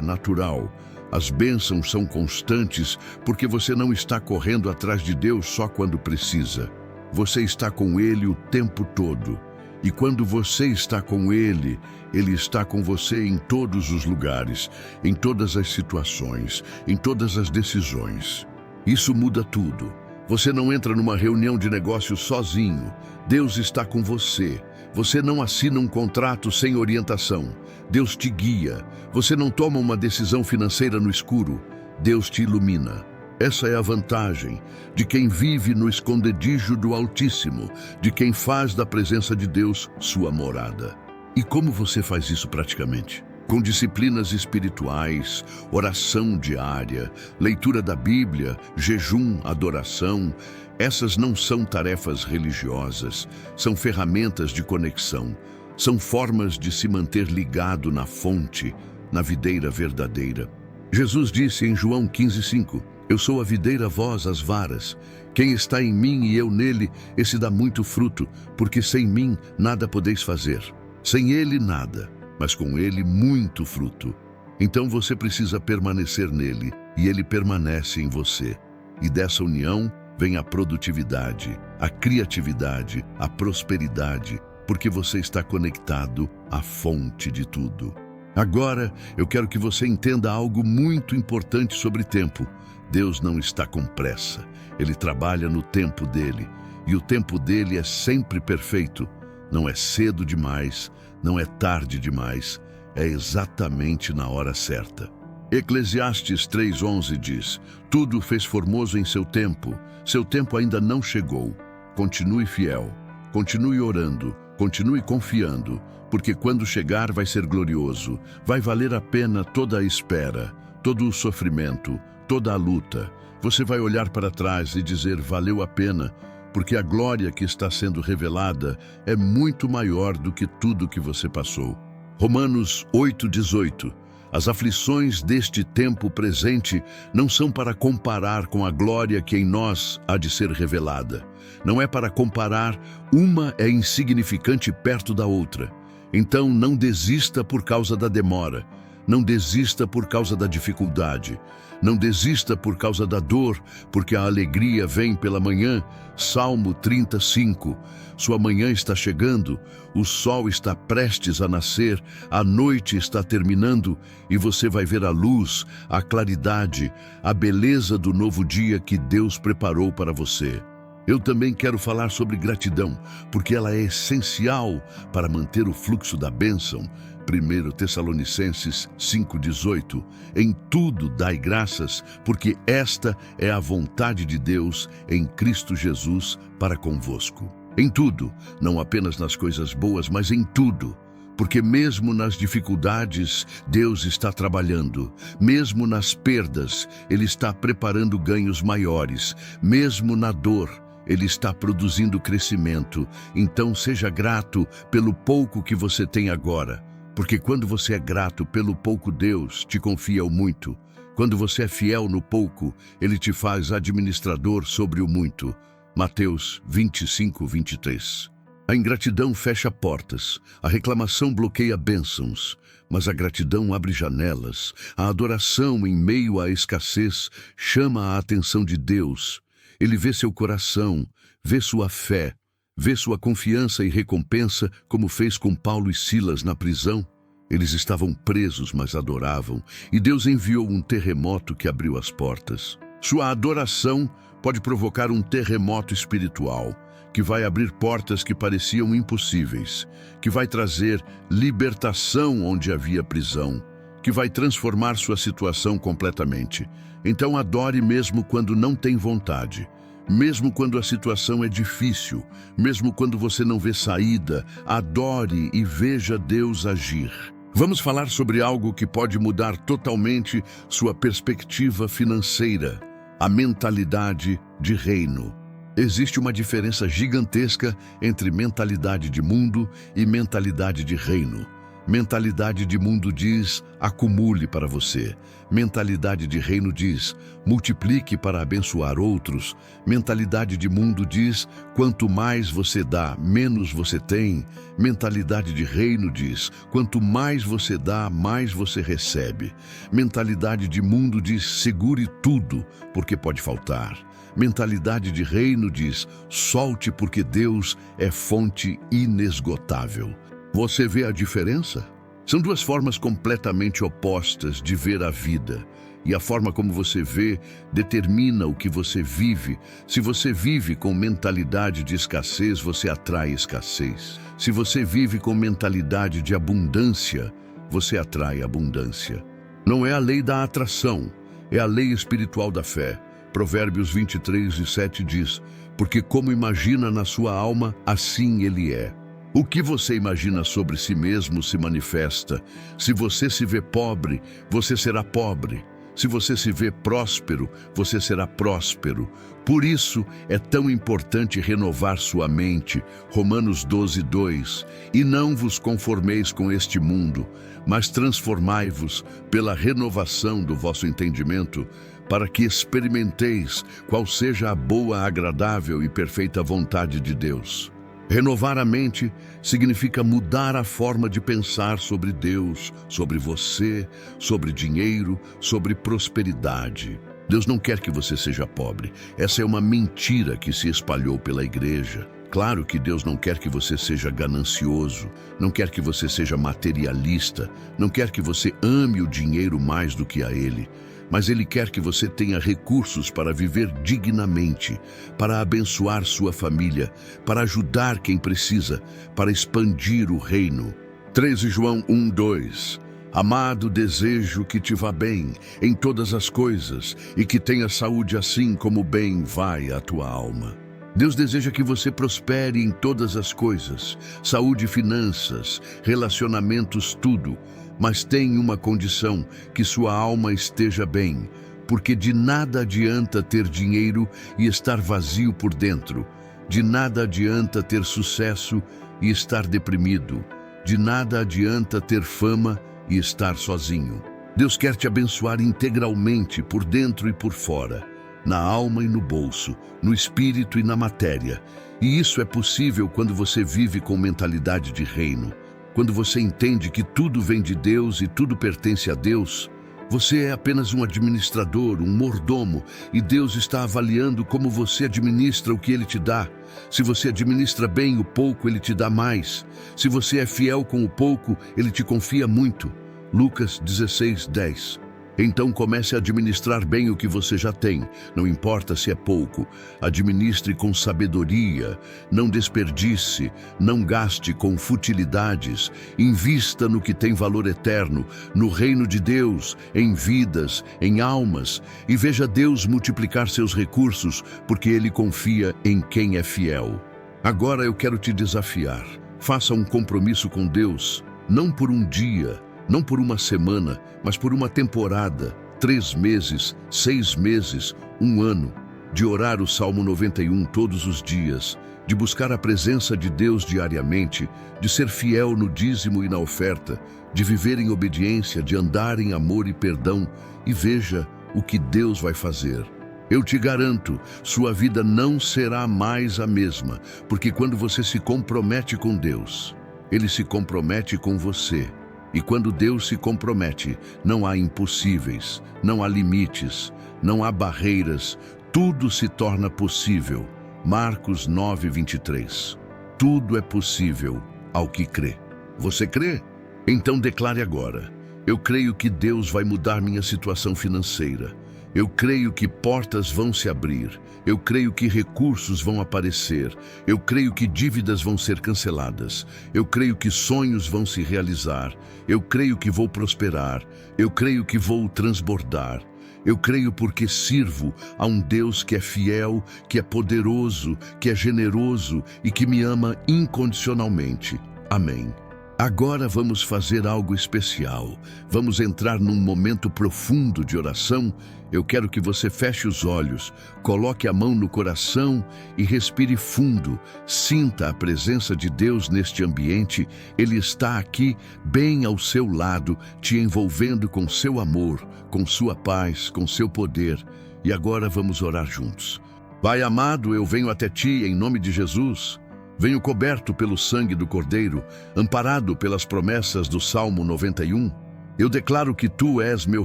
Speaker 1: natural. As bênçãos são constantes porque você não está correndo atrás de Deus só quando precisa. Você está com Ele o tempo todo. E quando você está com Ele, Ele está com você em todos os lugares, em todas as situações, em todas as decisões. Isso muda tudo. Você não entra numa reunião de negócios sozinho. Deus está com você. Você não assina um contrato sem orientação. Deus te guia. Você não toma uma decisão financeira no escuro. Deus te ilumina. Essa é a vantagem de quem vive no esconderijo do Altíssimo, de quem faz da presença de Deus sua morada. E como você faz isso praticamente? Com disciplinas espirituais, oração diária, leitura da Bíblia, jejum, adoração. Essas não são tarefas religiosas, são ferramentas de conexão, são formas de se manter ligado na fonte, na videira verdadeira. Jesus disse em João 15:5, eu sou a videira, vós as varas. Quem está em mim e eu nele, esse dá muito fruto, porque sem mim nada podeis fazer. Sem ele nada, mas com ele muito fruto. Então você precisa permanecer nele e ele permanece em você. E dessa união vem a produtividade, a criatividade, a prosperidade, porque você está conectado à fonte de tudo. Agora, eu quero que você entenda algo muito importante sobre tempo. Deus não está com pressa. Ele trabalha no tempo dele. E o tempo dele é sempre perfeito. Não é cedo demais, não é tarde demais. É exatamente na hora certa. Eclesiastes 3:11 diz, tudo fez formoso em seu tempo ainda não chegou. Continue fiel, continue orando, continue confiando, porque quando chegar vai ser glorioso. Vai valer a pena toda a espera, todo o sofrimento, toda a luta. Você vai olhar para trás e dizer, valeu a pena, porque a glória que está sendo revelada é muito maior do que tudo que você passou. Romanos 8:18. As aflições deste tempo presente não são para comparar com a glória que em nós há de ser revelada. Não é para comparar, uma é insignificante perto da outra. Então não desista por causa da demora. Não desista por causa da dificuldade. Não desista por causa da dor, porque a alegria vem pela manhã. Salmo 35. Sua manhã está chegando, o sol está prestes a nascer, a noite está terminando e você vai ver a luz, a claridade, a beleza do novo dia que Deus preparou para você. Eu também quero falar sobre gratidão, porque ela é essencial para manter o fluxo da bênção. 1 Tessalonicenses 5:18. Em tudo dai graças, porque esta é a vontade de Deus em Cristo Jesus para convosco. Em tudo, não apenas nas coisas boas, mas em tudo. Porque mesmo nas dificuldades, Deus está trabalhando. Mesmo nas perdas, Ele está preparando ganhos maiores. Mesmo na dor, Ele está produzindo crescimento. Então seja grato pelo pouco que você tem agora. Porque quando você é grato pelo pouco, Deus te confia o muito. Quando você é fiel no pouco, Ele te faz administrador sobre o muito. Mateus 25:23. A ingratidão fecha portas, a reclamação bloqueia bênçãos, mas a gratidão abre janelas. A adoração em meio à escassez chama a atenção de Deus. Ele vê seu coração, vê sua fé, vê sua confiança e recompensa, como fez com Paulo e Silas na prisão. Eles estavam presos, mas adoravam, e Deus enviou um terremoto que abriu as portas. Sua adoração pode provocar um terremoto espiritual, que vai abrir portas que pareciam impossíveis, que vai trazer libertação onde havia prisão, que vai transformar sua situação completamente. Então adore mesmo quando não tem vontade. Mesmo quando a situação é difícil, mesmo quando você não vê saída, adore e veja Deus agir. Vamos falar sobre algo que pode mudar totalmente sua perspectiva financeira, a mentalidade de reino. Existe uma diferença gigantesca entre mentalidade de mundo e mentalidade de reino. Mentalidade de mundo diz, acumule para você. Mentalidade de reino diz, multiplique para abençoar outros. Mentalidade de mundo diz, quanto mais você dá, menos você tem. Mentalidade de reino diz, quanto mais você dá, mais você recebe. Mentalidade de mundo diz, segure tudo, porque pode faltar. Mentalidade de reino diz, solte porque Deus é fonte inesgotável. Você vê a diferença? São duas formas completamente opostas de ver a vida. E a forma como você vê determina o que você vive. Se você vive com mentalidade de escassez, você atrai escassez. Se você vive com mentalidade de abundância, você atrai abundância. Não é a lei da atração, é a lei espiritual da fé. Provérbios 23:7 diz, porque como imagina na sua alma, assim ele é. O que você imagina sobre si mesmo se manifesta. Se você se vê pobre, você será pobre. Se você se vê próspero, você será próspero. Por isso é tão importante renovar sua mente. Romanos 12:2. E não vos conformeis com este mundo, mas transformai-vos pela renovação do vosso entendimento, para que experimenteis qual seja a boa, agradável e perfeita vontade de Deus. Renovar a mente significa mudar a forma de pensar sobre Deus, sobre você, sobre dinheiro, sobre prosperidade. Deus não quer que você seja pobre. Essa é uma mentira que se espalhou pela igreja. Claro que Deus não quer que você seja ganancioso, não quer que você seja materialista, não quer que você ame o dinheiro mais do que a Ele. Mas Ele quer que você tenha recursos para viver dignamente, para abençoar sua família, para ajudar quem precisa, para expandir o reino. 3 João 1:2. Amado, desejo que te vá bem em todas as coisas e que tenha saúde assim como bem vai a tua alma. Deus deseja que você prospere em todas as coisas, saúde, finanças, relacionamentos, tudo. Mas tem uma condição: que sua alma esteja bem, porque de nada adianta ter dinheiro e estar vazio por dentro. De nada adianta ter sucesso e estar deprimido. De nada adianta ter fama e estar sozinho. Deus quer te abençoar integralmente, por dentro e por fora, na alma e no bolso, no espírito e na matéria. E isso é possível quando você vive com mentalidade de reino. Quando você entende que tudo vem de Deus e tudo pertence a Deus. Você é apenas um administrador, um mordomo, e Deus está avaliando como você administra o que Ele te dá. Se você administra bem o pouco, Ele te dá mais. Se você é fiel com o pouco, Ele te confia muito. Lucas 16:10. Então comece a administrar bem o que você já tem, não importa se é pouco. Administre com sabedoria, não desperdice, não gaste com futilidades. Invista no que tem valor eterno, no reino de Deus, em vidas, em almas, e veja Deus multiplicar seus recursos, porque Ele confia em quem é fiel. Agora eu quero te desafiar. Faça um compromisso com Deus, não por um dia, não por uma semana, mas por uma temporada, 3 meses, 6 meses, 1 ano, de orar o Salmo 91 todos os dias, de buscar a presença de Deus diariamente, de ser fiel no dízimo e na oferta, de viver em obediência, de andar em amor e perdão, e veja o que Deus vai fazer. Eu te garanto, sua vida não será mais a mesma, porque quando você se compromete com Deus, Ele se compromete com você. E quando Deus se compromete, não há impossíveis, não há limites, não há barreiras, tudo se torna possível. Marcos 9:23. Tudo é possível ao que crê. Você crê? Então declare agora: eu creio que Deus vai mudar minha situação financeira. Eu creio que portas vão se abrir. Eu creio que recursos vão aparecer. Eu creio que dívidas vão ser canceladas. Eu creio que sonhos vão se realizar. Eu creio que vou prosperar. Eu creio que vou transbordar. Eu creio porque sirvo a um Deus que é fiel, que é poderoso, que é generoso e que me ama incondicionalmente. Amém. Agora vamos fazer algo especial. Vamos entrar num momento profundo de oração. Eu quero que você feche os olhos, coloque a mão no coração e respire fundo. Sinta a presença de Deus neste ambiente. Ele está aqui, bem ao seu lado, te envolvendo com seu amor, com sua paz, com seu poder. E agora vamos orar juntos. Pai amado, eu venho até ti em nome de Jesus. Venho coberto pelo sangue do Cordeiro, amparado pelas promessas do Salmo 91. Eu declaro que Tu és meu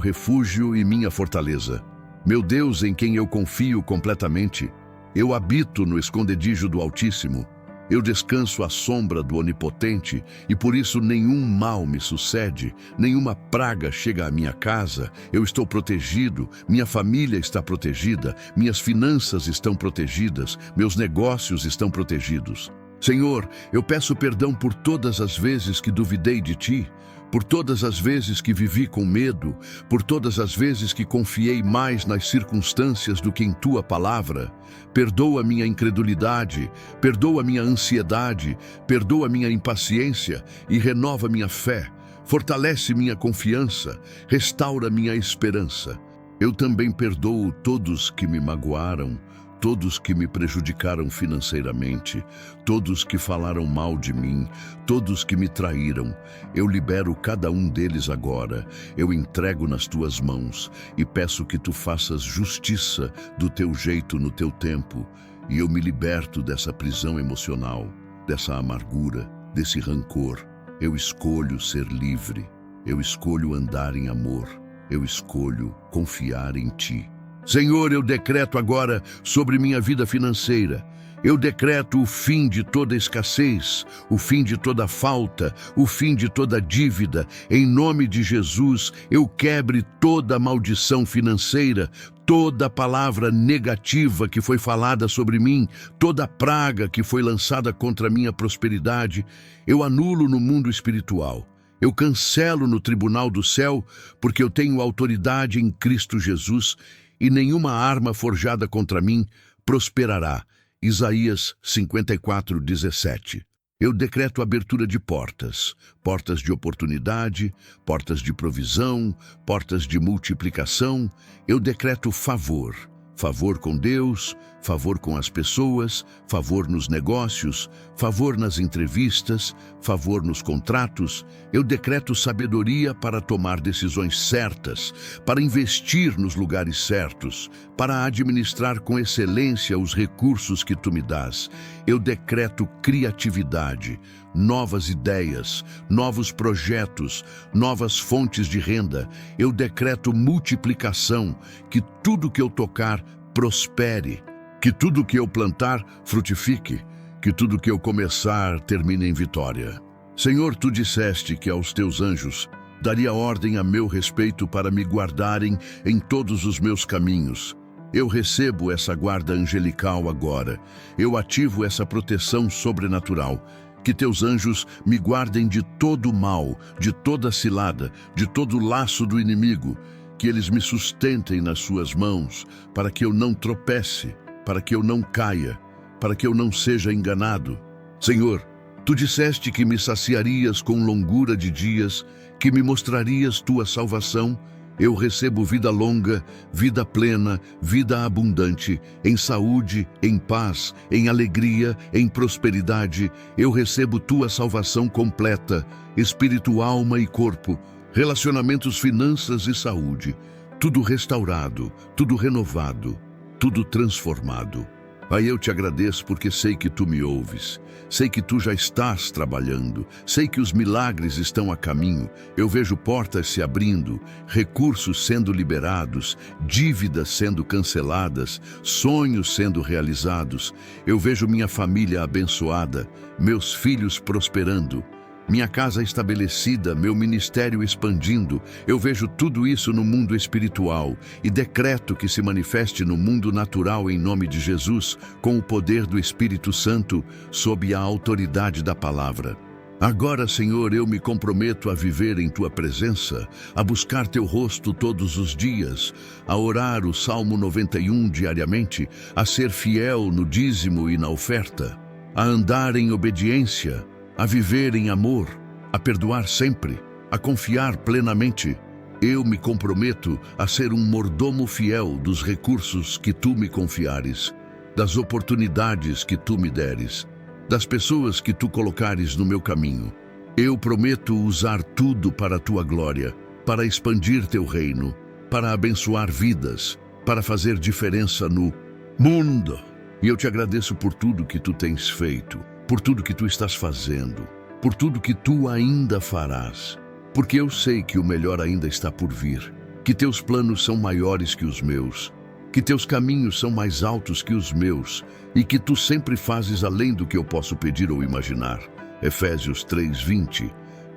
Speaker 1: refúgio e minha fortaleza, meu Deus em quem eu confio completamente. Eu habito no esconderijo do Altíssimo. Eu descanso à sombra do Onipotente e por isso nenhum mal me sucede, nenhuma praga chega à minha casa. Eu estou protegido, minha família está protegida, minhas finanças estão protegidas, meus negócios estão protegidos. Senhor, eu peço perdão por todas as vezes que duvidei de Ti, por todas as vezes que vivi com medo, por todas as vezes que confiei mais nas circunstâncias do que em Tua palavra. Perdoa minha incredulidade, perdoa minha ansiedade, perdoa minha impaciência e renova minha fé. Fortalece minha confiança, restaura minha esperança. Eu também perdoo todos que me magoaram, todos que me prejudicaram financeiramente, todos que falaram mal de mim, todos que me traíram. Eu libero cada um deles agora. Eu entrego nas Tuas mãos e peço que Tu faças justiça do Teu jeito no Teu tempo. E eu me liberto dessa prisão emocional, dessa amargura, desse rancor. Eu escolho ser livre. Eu escolho andar em amor. Eu escolho confiar em Ti. Senhor, eu decreto agora sobre minha vida financeira. Eu decreto o fim de toda escassez, o fim de toda falta, o fim de toda dívida. Em nome de Jesus, eu quebre toda maldição financeira, toda palavra negativa que foi falada sobre mim, toda praga que foi lançada contra a minha prosperidade. Eu anulo no mundo espiritual. Eu cancelo no tribunal do céu, porque eu tenho autoridade em Cristo Jesus, e nenhuma arma forjada contra mim prosperará. Isaías 54:17. Eu decreto abertura de portas, portas de oportunidade, portas de provisão, portas de multiplicação. Eu decreto favor, favor com Deus, favor com as pessoas, favor nos negócios, favor nas entrevistas, favor nos contratos. Eu decreto sabedoria para tomar decisões certas, para investir nos lugares certos, para administrar com excelência os recursos que tu me dás. Eu decreto criatividade, novas ideias, novos projetos, novas fontes de renda. Eu decreto multiplicação, que tudo que eu tocar prospere, que tudo que eu plantar frutifique, que tudo que eu começar termine em vitória. Senhor, tu disseste que aos teus anjos daria ordem a meu respeito para me guardarem em todos os meus caminhos. Eu recebo essa guarda angelical agora. Eu ativo essa proteção sobrenatural. Que teus anjos me guardem de todo o mal, de toda cilada, de todo o laço do inimigo. Que eles me sustentem nas suas mãos, para que eu não tropece, para que eu não caia, para que eu não seja enganado. Senhor, tu disseste que me saciarias com longura de dias, que me mostrarias tua salvação. Eu recebo vida longa, vida plena, vida abundante, em saúde, em paz, em alegria, em prosperidade. Eu recebo tua salvação completa, espírito, alma e corpo, relacionamentos, finanças e saúde. Tudo restaurado, tudo renovado, tudo transformado. Pai, eu te agradeço porque sei que tu me ouves, sei que tu já estás trabalhando, sei que os milagres estão a caminho. Eu vejo portas se abrindo, recursos sendo liberados, dívidas sendo canceladas, sonhos sendo realizados. Eu vejo minha família abençoada, meus filhos prosperando, minha casa estabelecida, meu ministério expandindo. Eu vejo tudo isso no mundo espiritual e decreto que se manifeste no mundo natural em nome de Jesus, com o poder do Espírito Santo, sob a autoridade da palavra. Agora, Senhor, eu me comprometo a viver em Tua presença, a buscar Teu rosto todos os dias, a orar o Salmo 91 diariamente, a ser fiel no dízimo e na oferta, a andar em obediência, a viver em amor, a perdoar sempre, a confiar plenamente. Eu me comprometo a ser um mordomo fiel dos recursos que Tu me confiares, das oportunidades que Tu me deres, das pessoas que Tu colocares no meu caminho. Eu prometo usar tudo para a Tua glória, para expandir Teu reino, para abençoar vidas, para fazer diferença no mundo. E eu te agradeço por tudo que Tu tens feito, por tudo que Tu estás fazendo, por tudo que Tu ainda farás, porque eu sei que o melhor ainda está por vir, que Teus planos são maiores que os meus, que Teus caminhos são mais altos que os meus e que Tu sempre fazes além do que eu posso pedir ou imaginar. Efésios 3:20.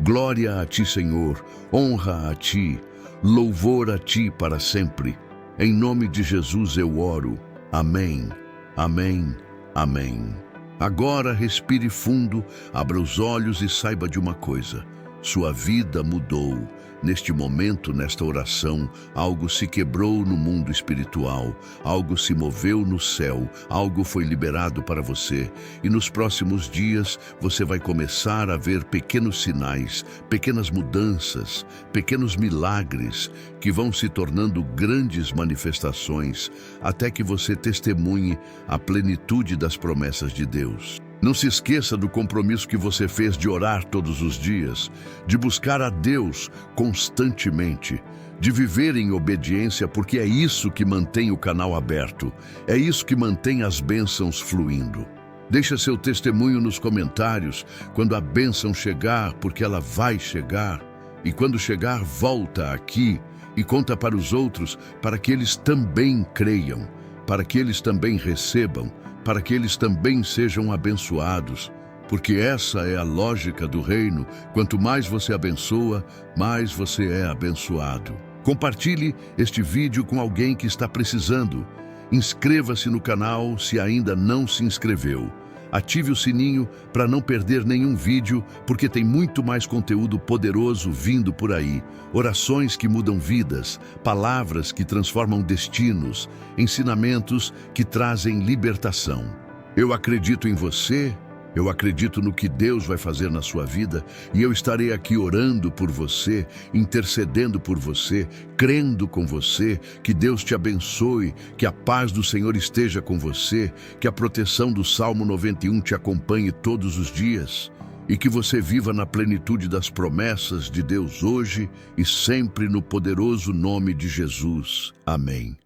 Speaker 1: Glória a Ti, Senhor, honra a Ti, louvor a Ti para sempre. Em nome de Jesus eu oro. Amém, amém, amém. Agora respire fundo, abra os olhos e saiba de uma coisa: sua vida mudou. Neste momento, nesta oração, algo se quebrou no mundo espiritual, algo se moveu no céu, algo foi liberado para você. E nos próximos dias, você vai começar a ver pequenos sinais, pequenas mudanças, pequenos milagres que vão se tornando grandes manifestações, até que você testemunhe a plenitude das promessas de Deus. Não se esqueça do compromisso que você fez de orar todos os dias, de buscar a Deus constantemente, de viver em obediência, porque é isso que mantém o canal aberto, é isso que mantém as bênçãos fluindo. Deixa seu testemunho nos comentários quando a bênção chegar, porque ela vai chegar. E quando chegar, volta aqui e conta para os outros, para que eles também creiam, para que eles também recebam, para que eles também sejam abençoados, porque essa é a lógica do reino. Quanto mais você abençoa, mais você é abençoado. Compartilhe este vídeo com alguém que está precisando. Inscreva-se no canal se ainda não se inscreveu. Ative o sininho para não perder nenhum vídeo, porque tem muito mais conteúdo poderoso vindo por aí. Orações que mudam vidas, palavras que transformam destinos, ensinamentos que trazem libertação. Eu acredito em você, eu acredito no que Deus vai fazer na sua vida e eu estarei aqui orando por você, intercedendo por você, crendo com você, que Deus te abençoe, que a paz do Senhor esteja com você, que a proteção do Salmo 91 te acompanhe todos os dias e que você viva na plenitude das promessas de Deus hoje e sempre no poderoso nome de Jesus. Amém.